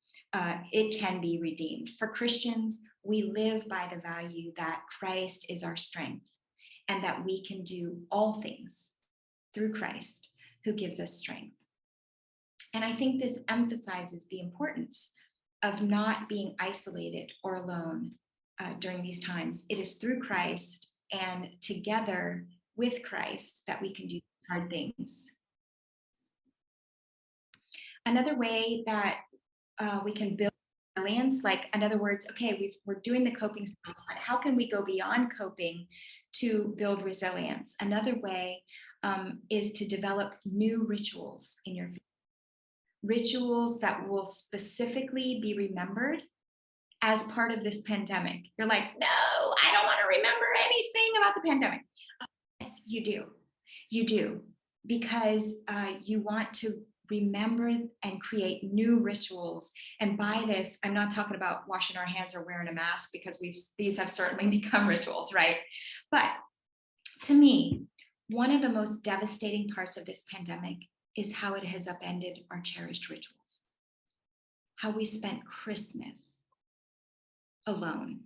it can be redeemed. For Christians, we live by the value that Christ is our strength and that we can do all things through Christ who gives us strength. And I think this emphasizes the importance of not being isolated or alone during these times. It is through Christ and together with Christ that we can do hard things. Another way that we can build resilience, like in other words, okay, we're doing the coping skills, but how can we go beyond coping to build resilience? Another way is to develop new rituals in your family. Rituals that will specifically be remembered as part of this pandemic. You're like, no, I don't want to remember anything about the pandemic. Yes, you do. You do, because you want to remember and create new rituals. And by this, I'm not talking about washing our hands or wearing a mask, because these have certainly become rituals, right? But to me, one of the most devastating parts of this pandemic is how it has upended our cherished rituals. How we spent Christmas alone.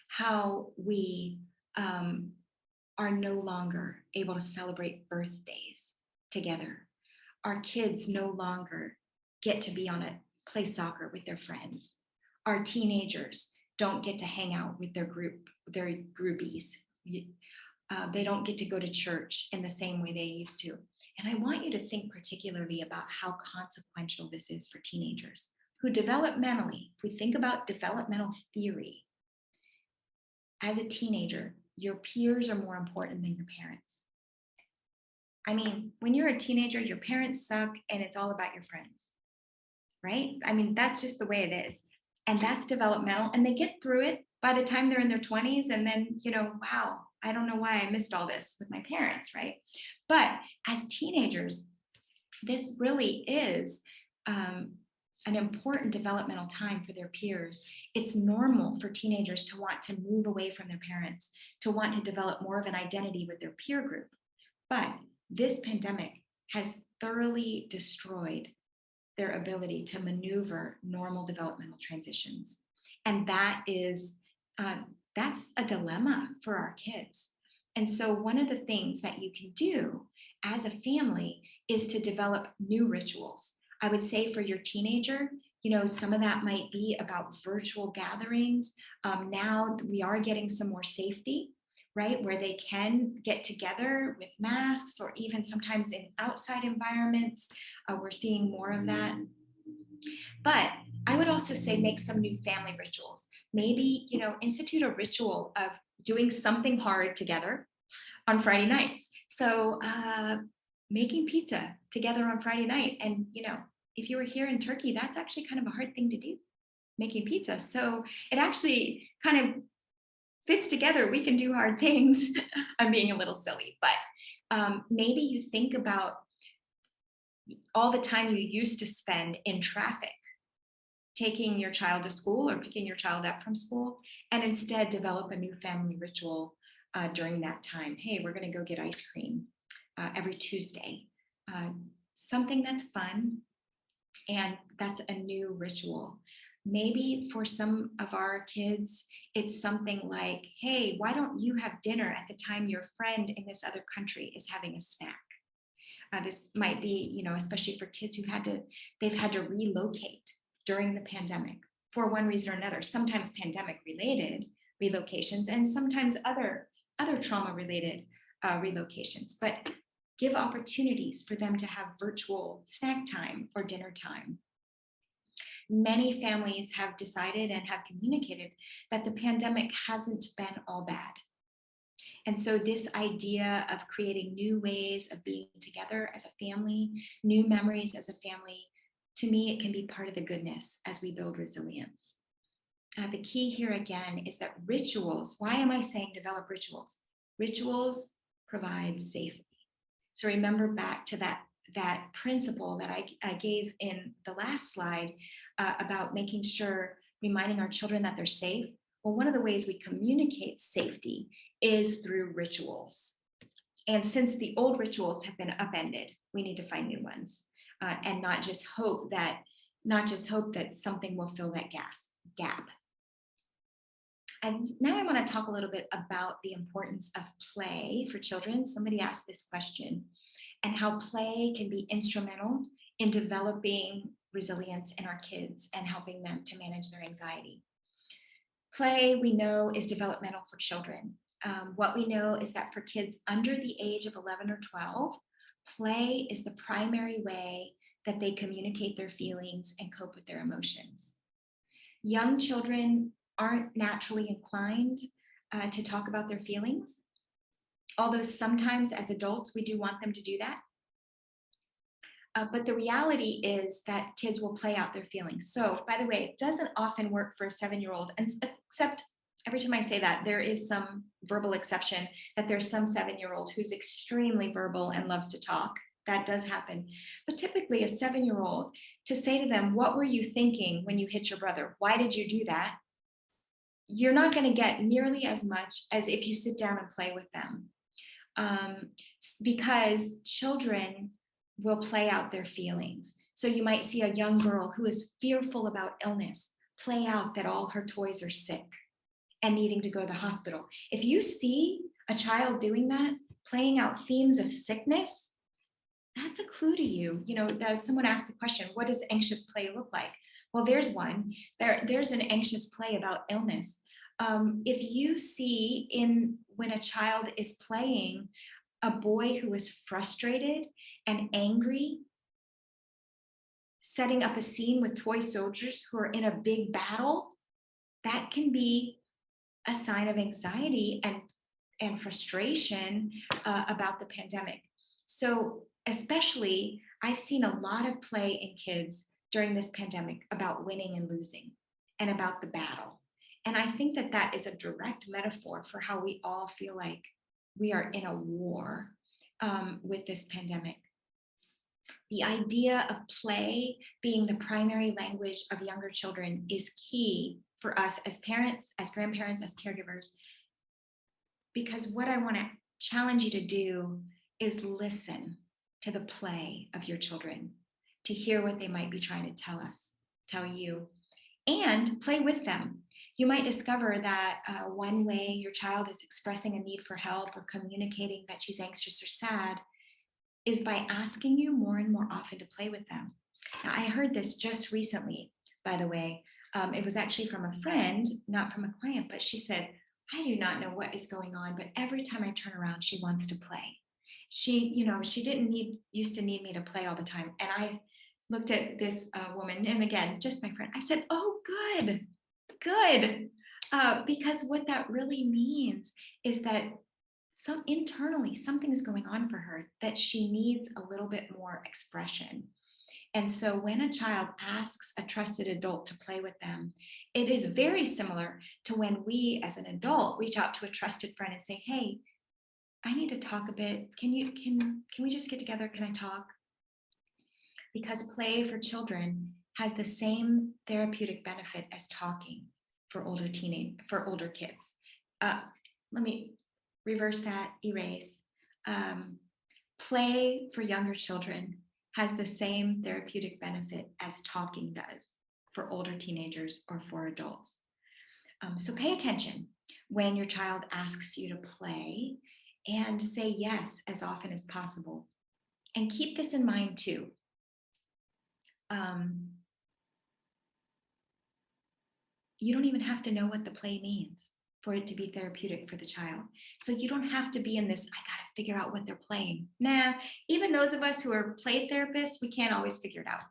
How we are no longer able to celebrate birthdays together. Our kids no longer get to play soccer with their friends. Our teenagers don't get to hang out with their groupies. They don't get to go to church in the same way they used to. And I want you to think particularly about how consequential this is for teenagers who developmentally, if we think about developmental theory, as a teenager, your peers are more important than your parents. I mean, when you're a teenager, your parents suck and it's all about your friends, right? I mean, that's just the way it is. And that's developmental, and they get through it by the time they're in their 20s. And then, wow, I don't know why I missed all this with my parents, right? But as teenagers, this really is an important developmental time for their peers. It's normal for teenagers to want to move away from their parents, to want to develop more of an identity with their peer group. But this pandemic has thoroughly destroyed their ability to maneuver normal developmental transitions. And that's a dilemma for our kids. And so one of the things that you can do as a family is to develop new rituals. I would say for your teenager, some of that might be about virtual gatherings. Now we are getting some more safety, right? Where they can get together with masks, or even sometimes in outside environments. We're seeing more of that. But I would also say make some new family rituals. Maybe, institute a ritual of doing something hard together on Friday nights. So making pizza together on Friday night. And, if you were here in Turkey, that's actually kind of a hard thing to do, making pizza. So it actually kind of fits together. We can do hard things. I'm being a little silly, but maybe you think about all the time you used to spend in traffic, taking your child to school or picking your child up from school, and instead develop a new family ritual during that time. Hey, we're going to go get ice cream every Tuesday. Something that's fun, And that's a new ritual. Maybe for some of our kids, it's something like, hey, why don't you have dinner at the time your friend in this other country is having a snack? This might be, especially for kids they've had to relocate during the pandemic for one reason or another, sometimes pandemic related relocations and sometimes other trauma related relocations, but give opportunities for them to have virtual snack time or dinner time. Many families have decided and have communicated that the pandemic hasn't been all bad. And so this idea of creating new ways of being together as a family, new memories as a family, to me, it can be part of the goodness as we build resilience. The key here again is that rituals, why am I saying develop rituals? Rituals provide safety. So remember back to that principle that I gave in the last slide about making sure, reminding our children that they're safe. Well, one of the ways we communicate safety is through rituals. And since the old rituals have been upended, we need to find new ones and not just hope that something will fill that gap. And now I want to talk a little bit about the importance of play for children. Somebody asked this question, and how play can be instrumental in developing resilience in our kids and helping them to manage their anxiety. Play, we know, is developmental for children. What we know is that for kids under the age of 11 or 12, play is the primary way that they communicate their feelings and cope with their emotions. Young children aren't naturally inclined to talk about their feelings, although sometimes as adults we do want them to do that. But the reality is that kids will play out their feelings. So, by the way, it doesn't often work for a 7-year-old, and except every time I say that, there is some verbal exception, that there's some 7-year-old who's extremely verbal and loves to talk. That does happen. But typically a 7-year-old, to say to them, what were you thinking when you hit your brother? Why did you do that? You're not going to get nearly as much as if you sit down and play with them. Because children will play out their feelings. So you might see a young girl who is fearful about illness play out that all her toys are sick and needing to go to the hospital. If you see a child doing that, playing out themes of sickness, that's a clue to you. Someone asked the question, what does anxious play look like? Well, there's one. There's an anxious play about illness. If you see when a child is playing a boy who is frustrated and angry, setting up a scene with toy soldiers who are in a big battle, that can be a sign of anxiety and frustration about the pandemic. So especially, I've seen a lot of play in kids during this pandemic about winning and losing and about the battle. And I think that is a direct metaphor for how we all feel like we are in a war with this pandemic. The idea of play being the primary language of younger children is key for us as parents, as grandparents, as caregivers, because what I want to challenge you to do is listen to the play of your children, to hear what they might be trying to tell you, and play with them. You might discover that one way your child is expressing a need for help or communicating that she's anxious or sad is by asking you more and more often to play with them. Now, I heard this just recently, by the way. It was actually from a friend, not from a client, but she said, I do not know what is going on, but every time I turn around, she wants to play. She used to need me to play all the time. And I looked at this woman, and again, just my friend, I said, oh, good. Because what that really means is that internally, something is going on for her, that she needs a little bit more expression. And so when a child asks a trusted adult to play with them, it is very similar to when we as an adult reach out to a trusted friend and say, hey, I need to talk a bit. Can we just get together? Can I talk? Because play for children has the same therapeutic benefit as talking for older kids. Let me reverse that, erase. Play for younger children has the same therapeutic benefit as talking does for older teenagers or for adults. So pay attention when your child asks you to play, and say yes as often as possible. And keep this in mind too. You don't even have to know what the play means for it to be therapeutic for the child. So you don't have to be in this, I gotta figure out what they're playing. Nah, even those of us who are play therapists, we can't always figure it out.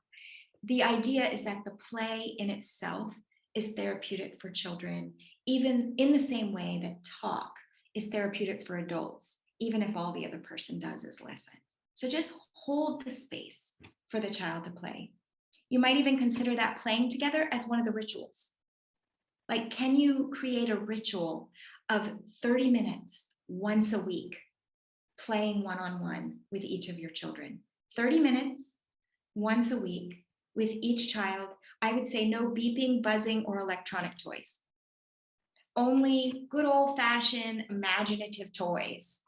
The idea is that the play in itself is therapeutic for children, even in the same way that talk is therapeutic for adults, even if all the other person does is listen. So just hold the space for the child to play. You might even consider that playing together as one of the rituals. Like, can you create a ritual of 30 minutes once a week, playing one-on-one with each of your children? 30 minutes once a week with each child. I would say no beeping, buzzing, or electronic toys. Only good old-fashioned imaginative toys,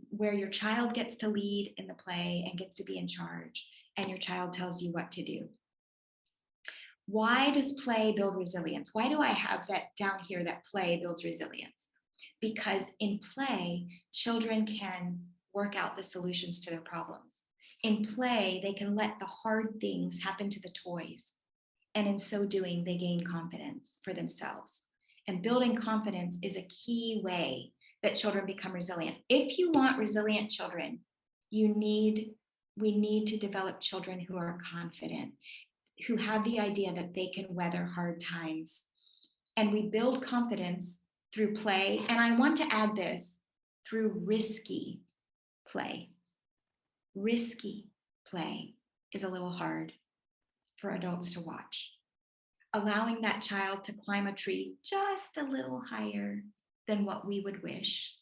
where your child gets to lead in the play and gets to be in charge, and your child tells you what to do. Why does play build resilience? Why do I have that down here, that play builds resilience? Because in play, children can work out the solutions to their problems. In play, they can let the hard things happen to the toys. And in so doing, they gain confidence for themselves. And building confidence is a key way that children become resilient. If you want resilient children, we need to develop children who are confident, who have the idea that they can weather hard times. And we build confidence through play. And I want to add this, through risky play. Risky play is a little hard for adults to watch. Allowing that child to climb a tree just a little higher than what we would wish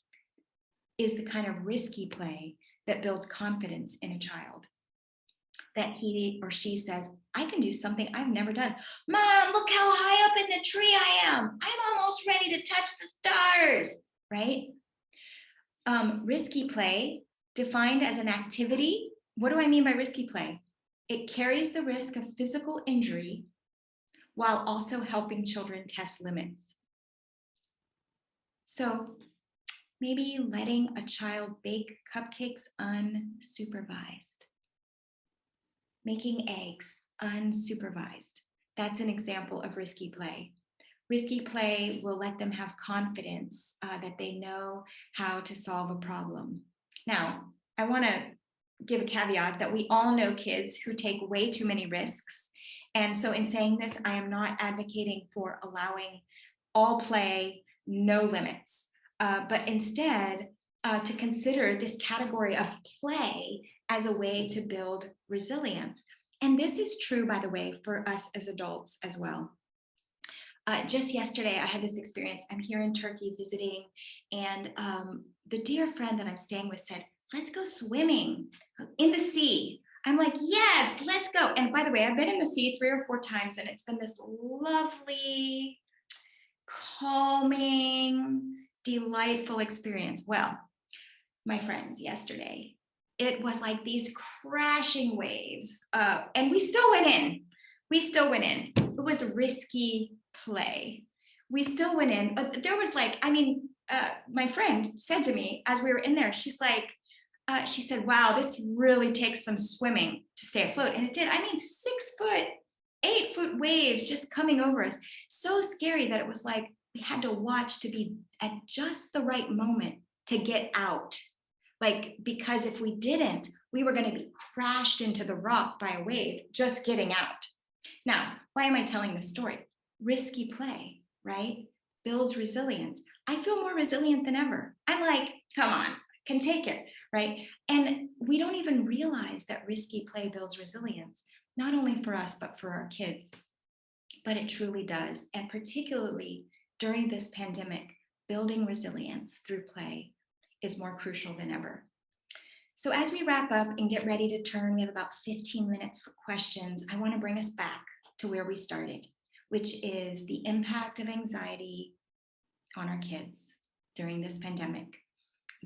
is the kind of risky play that builds confidence in a child. That he or she says, I can do something I've never done. Mom, look how high up in the tree I am. I'm almost ready to touch the stars, right? Risky play, defined as an activity. What do I mean by risky play? It carries the risk of physical injury while also helping children test limits. So maybe letting a child bake cupcakes unsupervised. Making eggs unsupervised. That's an example of risky play. Risky play will let them have confidence that they know how to solve a problem. Now, I want to give a caveat that we all know kids who take way too many risks. And so in saying this, I am not advocating for allowing all play, no limits, but instead to consider this category of play as a way to build resilience. And this is true, by the way, for us as adults as well. Just yesterday, I had this experience. I'm here in Turkey visiting, and the dear friend that I'm staying with said, let's go swimming in the sea. I'm like, yes, let's go. And by the way, I've been in the sea 3 or 4 times, and it's been this lovely, calming, delightful experience. Well, my friends, yesterday, it was like these crashing waves, and we still went in. It was a risky play. We still went in, but there was like, my friend said to me as we were in there, she said, wow, this really takes some swimming to stay afloat. And it did. 6-foot, 8-foot waves just coming over us. So scary that it was like we had to watch to be at just the right moment to get out. Like, because if we didn't, we were going to be crashed into the rock by a wave just getting out. Now, why am I telling this story? Risky play, right? Builds resilience. I feel more resilient than ever. I'm like, come on, can take it, right? And we don't even realize that risky play builds resilience, not only for us, but for our kids. But it truly does. And particularly during this pandemic, building resilience through play is more crucial than ever. So as we wrap up and get ready to turn, we have about 15 minutes for questions. I want to bring us back to where we started, which is the impact of anxiety on our kids during this pandemic.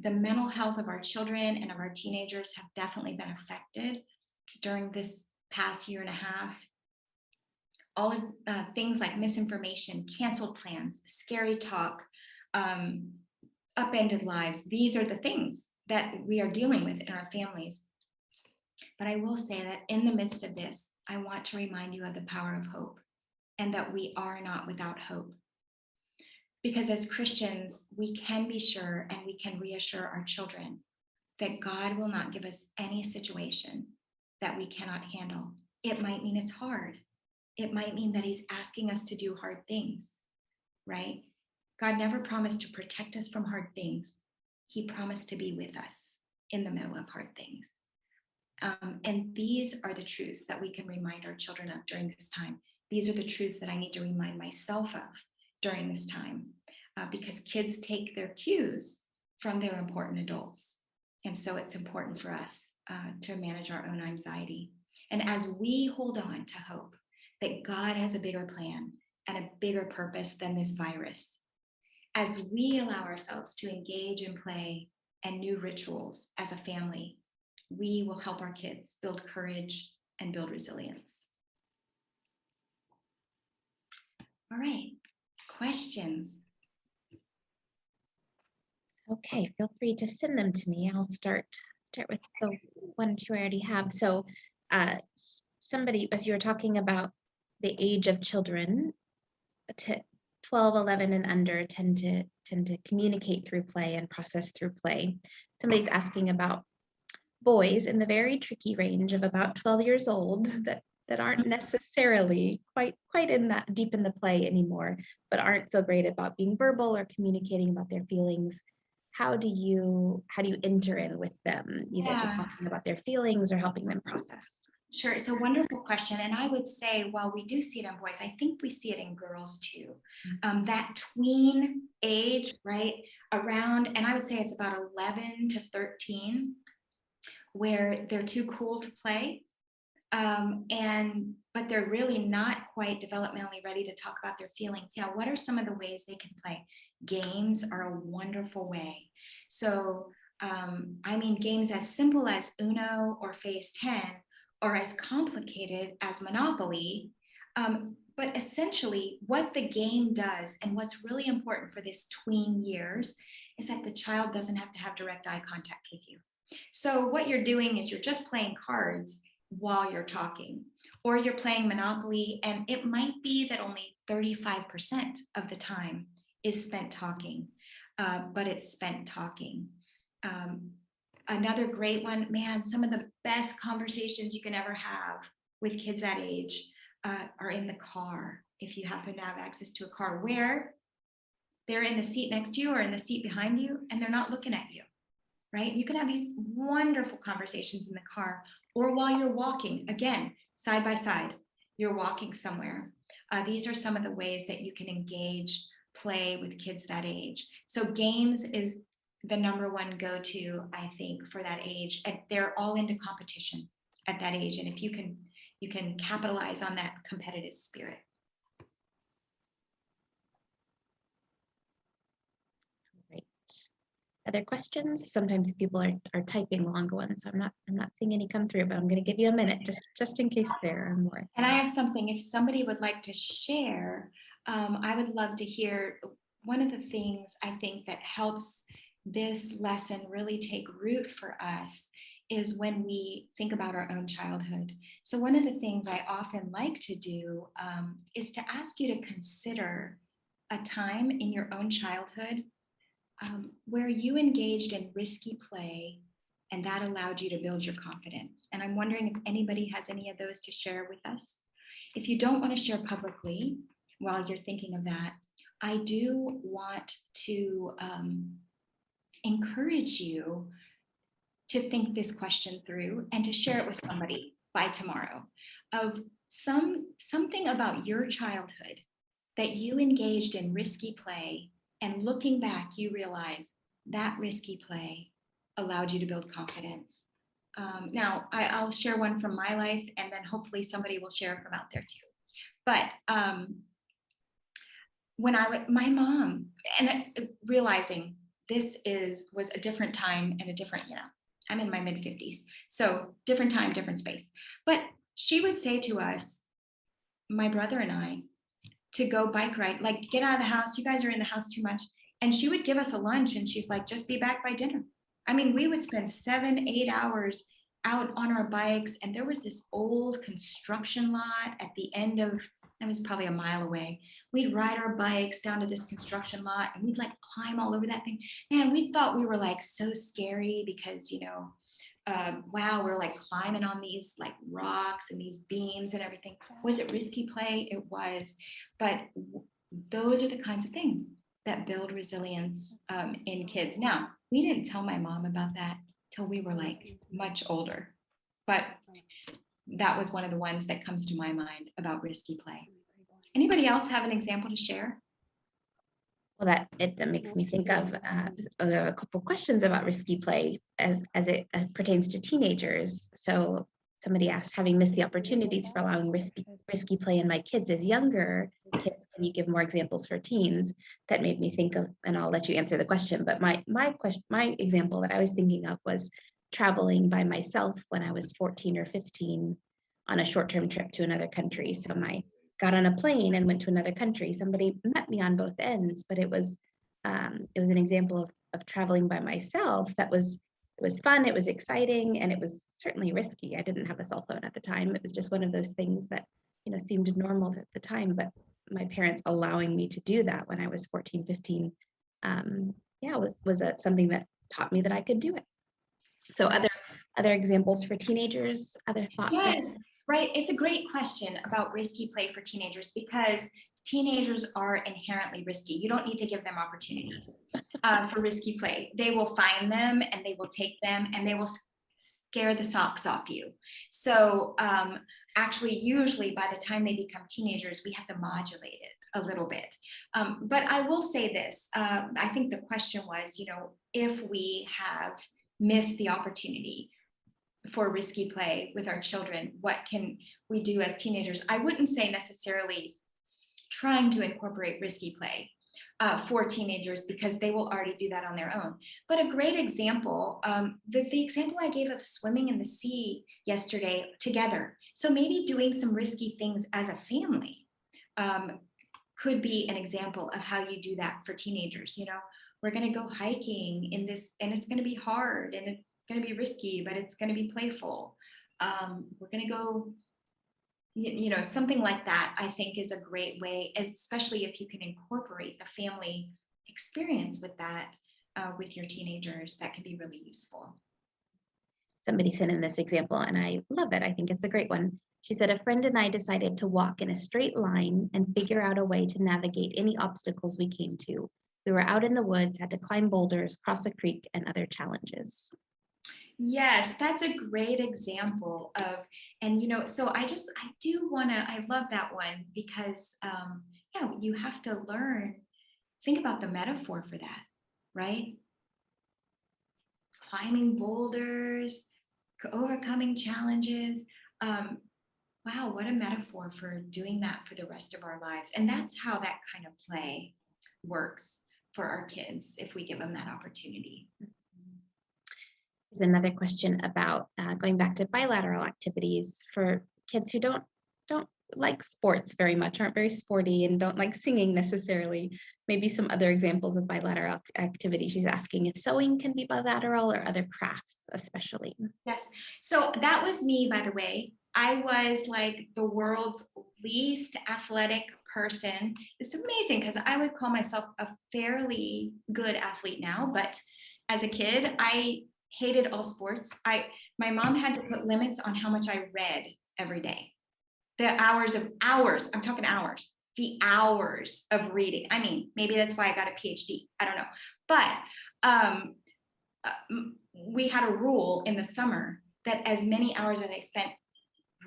The mental health of our children and of our teenagers have definitely been affected. during this past year and a half. All of things like misinformation, canceled plans, scary talk, upended lives. These are the things that we are dealing with in our families. But I will say that in the midst of this, I want to remind you of the power of hope and that we are not without hope. Because as Christians, we can be sure and we can reassure our children that God will not give us any situation that we cannot handle. It might mean it's hard. It might mean that he's asking us to do hard things, right? God never promised to protect us from hard things. He promised to be with us in the middle of hard things. And these are the truths that we can remind our children of during this time. These are the truths that I need to remind myself of during this time, because kids take their cues from their important adults. And so it's important for us to manage our own anxiety. And as we hold on to hope that God has a bigger plan and a bigger purpose than this virus, as we allow ourselves to engage in play and new rituals as a family, we will help our kids build courage and build resilience. All right, questions? Okay, feel free to send them to me. I'll start with the one or two I already have. So somebody, as you were talking about the age of children, 12, 11 and under tend to communicate through play and process through play. Somebody's asking about boys in the very tricky range of about 12 years old that aren't necessarily quite in that deep in the play anymore, but aren't so great about being verbal or communicating about their feelings. How do you enter in with them, either to talking about their feelings or helping them process? Sure, it's a wonderful question. And I would say, while we do see it in boys, I think we see it in girls too. That tween age, right, around, and I would say it's about 11 to 13, where they're too cool to play. But they're really not quite developmentally ready to talk about their feelings. Yeah, what are some of the ways they can play? Games are a wonderful way. So, I mean, games as simple as Uno or Phase 10, or as complicated as Monopoly. But essentially, what the game does, and what's really important for this tween years, is that the child doesn't have to have direct eye contact with you. So what you're doing is you're just playing cards while you're talking, or you're playing Monopoly, and it might be that only 35% of the time is spent talking, but it's spent talking. Another great one, man, some of the best conversations you can ever have with kids that age are in the car, if you happen to have access to a car, where they're in the seat next to you or in the seat behind you, and they're not looking at you, right? You can have these wonderful conversations in the car, or while you're walking, again, side by side, you're walking somewhere. These are some of the ways that you can engage play with kids that age. So games is the number one go-to, I think, for that age. And they're all into competition at that age. And if you can capitalize on that competitive spirit. Great. Other questions? Sometimes people are typing long ones. So I'm not seeing any come through, but I'm going to give you a minute just in case there are more. And I have something, if somebody would like to share, I would love to hear. One of the things I think that helps this lesson really take root for us is when we think about our own childhood. So one of the things I often like to do is to ask you to consider a time in your own childhood where you engaged in risky play and that allowed you to build your confidence. And I'm wondering if anybody has any of those to share with us. If you don't want to share publicly while you're thinking of that, I do want to encourage you to think this question through and to share it with somebody by tomorrow, of something about your childhood that you engaged in risky play, and looking back, you realize that risky play allowed you to build confidence. Now, I'll share one from my life, and then hopefully somebody will share from out there too. But when my mom, and realizing this was a different time and a different, I'm in my mid 50s. So different time, different space. But she would say to us, my brother and I, to go bike ride, like get out of the house. You guys are in the house too much. And she would give us a lunch and she's like, just be back by dinner. I mean, we would spend 7-8 hours out on our bikes. And there was this old construction lot at the end of, that was probably a mile away. We'd ride our bikes down to this construction lot and we'd like climb all over that thing. Man, we thought we were like so scary because, you know, wow, we're like climbing on these like rocks and these beams and everything. Was it risky play? It was. But those are the kinds of things that build resilience in kids. Now, we didn't tell my mom about that till we were like much older. But that was one of the ones that comes to my mind about risky play. Anybody else have an example to share? Well, that makes me think of a couple questions about risky play as it pertains to teenagers. So somebody asked, having missed the opportunities for allowing risky play in my kids as younger kids, can you give more examples for teens? That made me think of, and I'll let you answer the question, but my example that I was thinking of was traveling by myself when I was 14 or 15 on a short-term trip to another country. So got on a plane and went to another country. Somebody met me on both ends, but it was an example of traveling by myself. It was fun, it was exciting, and it was certainly risky. I didn't have a cell phone at the time. It was just one of those things that, you know, seemed normal at the time, but my parents allowing me to do that when I was 14, 15, was something that taught me that I could do it. So other examples for teenagers, other thoughts? Yes, right. It's a great question about risky play for teenagers because teenagers are inherently risky. You don't need to give them opportunities for risky play. They will find them and they will take them and they will scare the socks off you. So actually, usually by the time they become teenagers, we have to modulate it a little bit. But I will say this, I think the question was, you know, if we have missed the opportunity for risky play with our children, what can we do as teenagers? I wouldn't say necessarily trying to incorporate risky play for teenagers because they will already do that on their own. But a great example, the example I gave of swimming in the sea yesterday together. So maybe doing some risky things as a family could be an example of how you do that for teenagers. You know, we're going to go hiking in this, and it's going to be hard, and it's going to be risky, but it's going to be playful. We're going to go, you know, something like that, I think is a great way, especially if you can incorporate the family experience with that, with your teenagers, that can be really useful. Somebody sent in this example and I love it. I think it's a great one. She said, a friend and I decided to walk in a straight line and figure out a way to navigate any obstacles we came to. We were out in the woods, had to climb boulders, cross a creek, and other challenges. Yes, that's a great example of, and you know, so I love that one because, you have to think about the metaphor for that, right? Climbing boulders, overcoming challenges. Wow, what a metaphor for doing that for the rest of our lives. And that's how that kind of play works for our kids if we give them that opportunity. There's another question about going back to bilateral activities for kids who don't like sports very much, aren't very sporty, and don't like singing necessarily. Maybe some other examples of bilateral activity. She's asking if sewing can be bilateral or other crafts especially. Yes, so that was me, by the way. I was like the world's least athletic person. It's amazing because I would call myself a fairly good athlete now, but as a kid, I hated all sports. My mom had to put limits on how much I read every day. The hours, I'm talking hours, the hours of reading. I mean, maybe that's why I got a PhD. I don't know. But we had a rule in the summer that as many hours as I spent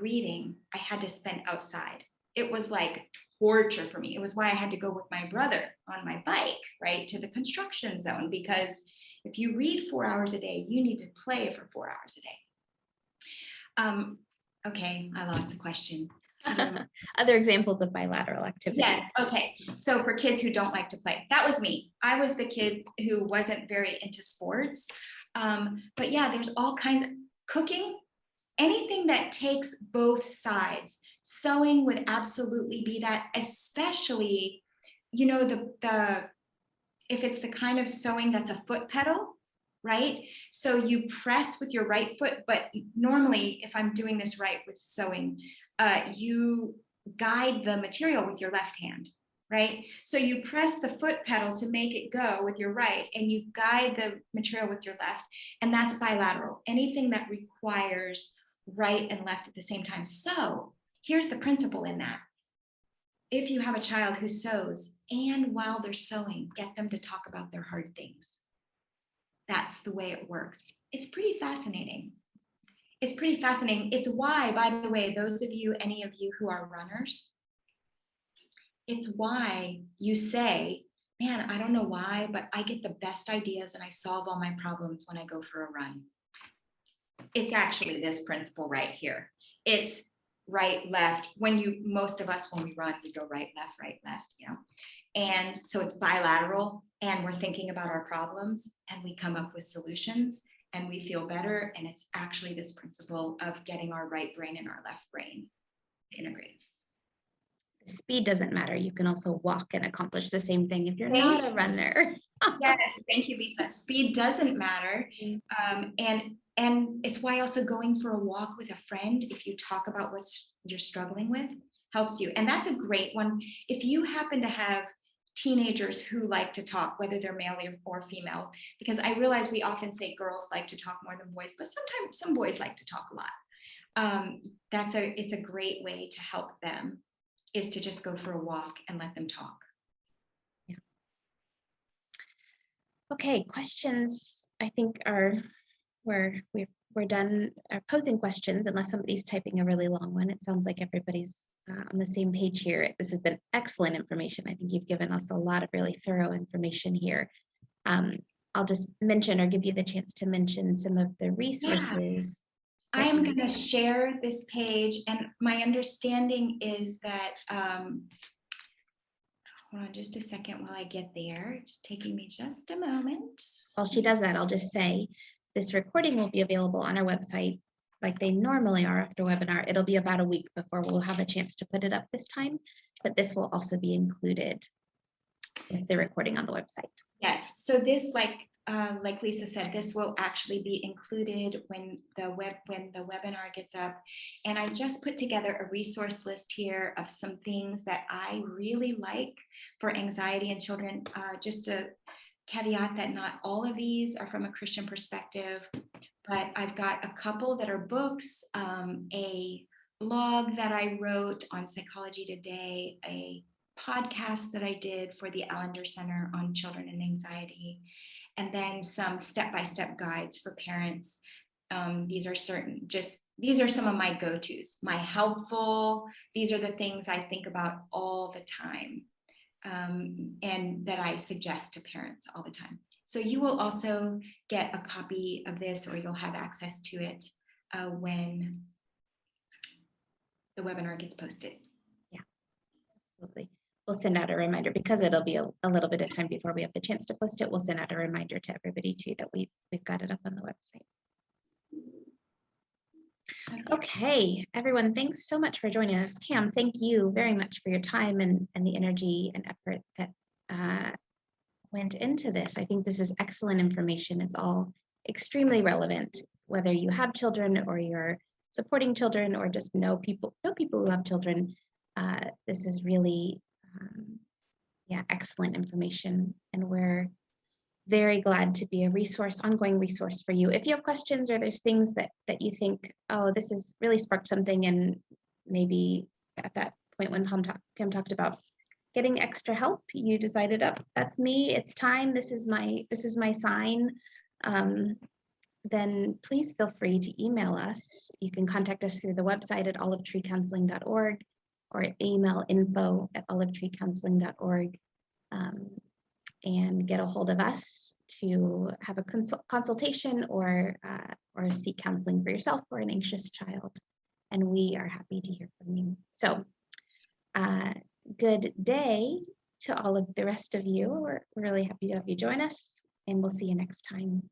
reading, I had to spend outside. It was like torture for me. It was why I had to go with my brother on my bike, right, to the construction zone, because if you read 4 hours a day, you need to play for 4 hours a day. Okay, I lost the question. Other examples of bilateral activity. Yes, okay. So for kids who don't like to play, that was me. I was the kid who wasn't very into sports. But yeah, there's all kinds of cooking, anything that takes both sides. Sewing would absolutely be that, especially, you know, the if it's the kind of sewing that's a foot pedal, right? So you press with your right foot, but normally if I'm doing this right with sewing, you guide the material with your left hand, right? So you press the foot pedal to make it go with your right, and you guide the material with your left, and that's bilateral. Anything that requires right and left at the same time. So here's the principle in that. If you have a child who sews, and while they're sewing, get them to talk about their hard things. That's the way it works. It's pretty fascinating. It's pretty fascinating. It's why, by the way, those of you, any of you who are runners, it's why you say, man, I don't know why, but I get the best ideas and I solve all my problems when I go for a run. It's actually this principle right here. It's right, left. Most of us, when we run, we go right, left, you know. And so it's bilateral, and we're thinking about our problems, and we come up with solutions, and we feel better. And it's actually this principle of getting our right brain and our left brain integrated. The speed doesn't matter. You can also walk and accomplish the same thing if you're not a runner. Yes, thank you, Lisa. Speed doesn't matter. And it's why also going for a walk with a friend, if you talk about what you're struggling with, helps you. And that's a great one. If you happen to have teenagers who like to talk, whether they're male or female, because I realize we often say girls like to talk more than boys, but sometimes some boys like to talk a lot. It's a great way to help them, is to just go for a walk and let them talk. Yeah. Okay, questions I think we're done posing questions, unless somebody's typing a really long one. It sounds like everybody's on the same page here. This has been excellent information. I think you've given us a lot of really thorough information here. I'll just mention, or give you the chance to mention, some of the resources. I am going to share this page, and my understanding is that, hold on just a second while I get there. It's taking me just a moment. While she does that, I'll just say this recording will be available on our website like they normally are after webinar. It'll be about a week before we'll have a chance to put it up this time, but this will also be included with the recording on the website. Yes, so this, like Lisa said, this will actually be included when the webinar gets up. And I just put together a resource list here of some things that I really like for anxiety in children. Just a caveat that not all of these are from a Christian perspective, but I've got a couple that are books, a blog that I wrote on Psychology Today, a podcast that I did for the Allender Center on Children and Anxiety, and then some step-by-step guides for parents. These are some of my go-tos, my helpful. These are the things I think about all the time, and that I suggest to parents all the time. So you will also get a copy of this, or you'll have access to it when the webinar gets posted. Yeah, absolutely. We'll send out a reminder, because it'll be a little bit of time before we have the chance to post it. We'll send out a reminder to everybody too that we've got it up on the website. Okay, everyone, thanks so much for joining us. Pam, thank you very much for your time and the energy and effort that went into this. I think this is excellent information. It's all extremely relevant, whether you have children or you're supporting children or just know people who have children. This is really excellent information, and we're very glad to be a ongoing resource for you. If you have questions, or there's things that you think, oh, this has really sparked something, and maybe at that point when Pam talked about getting extra help, you decided, oh, that's me, it's time, this is my sign, then please feel free to email us. You can contact us through the website at olivetreecounseling.org, or email info@olivetreecounseling.org, and get a hold of us to have a consultation or seek counseling for yourself or an anxious child. And we are happy to hear from you. So good day to all of the rest of you. We're really happy to have you join us, and we'll see you next time.